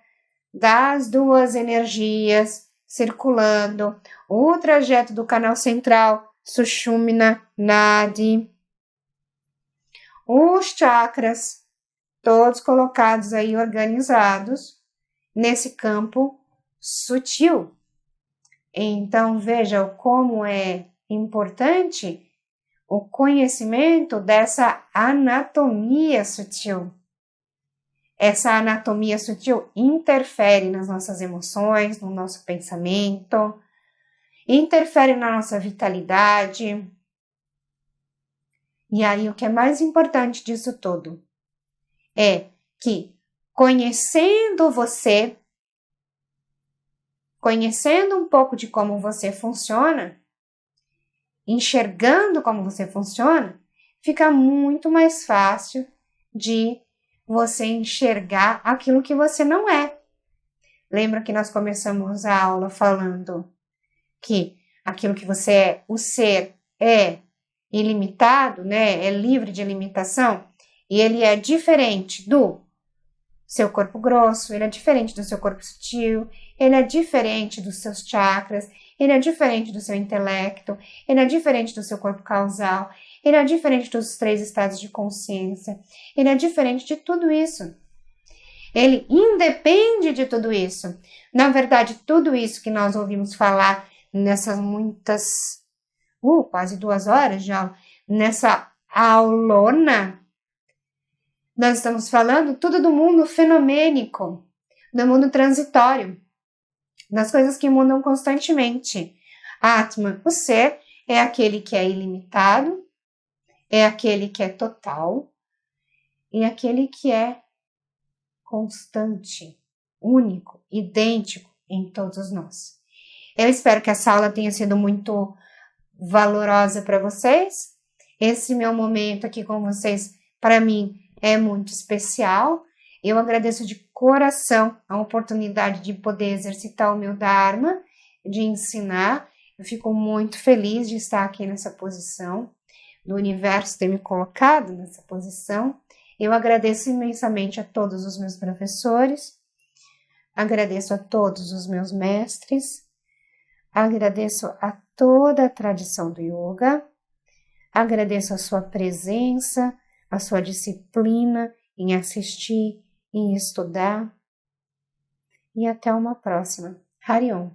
das duas energias circulando, o trajeto do canal central, Sushumna Nadi, os chakras, todos colocados aí, organizados, nesse campo sutil. Então, veja como é importante o conhecimento dessa anatomia sutil. Essa anatomia sutil interfere nas nossas emoções, no nosso pensamento, interfere na nossa vitalidade, E aí, o que é mais importante disso tudo é que, conhecendo você, conhecendo um pouco de como você funciona, enxergando como você funciona, fica muito mais fácil de você enxergar aquilo que você não é. Lembra que nós começamos a aula falando que aquilo que você é, o ser, é ilimitado, né? É livre de limitação, e ele é diferente do seu corpo grosso, ele é diferente do seu corpo sutil, ele é diferente dos seus chakras, ele é diferente do seu intelecto, ele é diferente do seu corpo causal, ele é diferente dos 3 estados de consciência, ele é diferente de tudo isso. Ele independe de tudo isso. Na verdade, tudo isso que nós ouvimos falar nessas muitas, quase 2 horas já, nessa aulona, nós estamos falando tudo do mundo fenomênico, do mundo transitório, das coisas que mudam constantemente. Atman, o ser, é aquele que é ilimitado, é aquele que é total, e aquele que é constante, único, idêntico em todos nós. Eu espero que essa aula tenha sido muito valorosa para vocês. Esse meu momento aqui com vocês, para mim, é muito especial. Eu agradeço de coração a oportunidade de poder exercitar o meu Dharma, de ensinar. Eu fico muito feliz de estar aqui nessa posição, do universo ter me colocado nessa posição. Eu agradeço imensamente a todos os meus professores, agradeço a todos os meus mestres, agradeço a toda a tradição do yoga, agradeço a sua presença, a sua disciplina em assistir, em estudar. E até uma próxima. Hariom.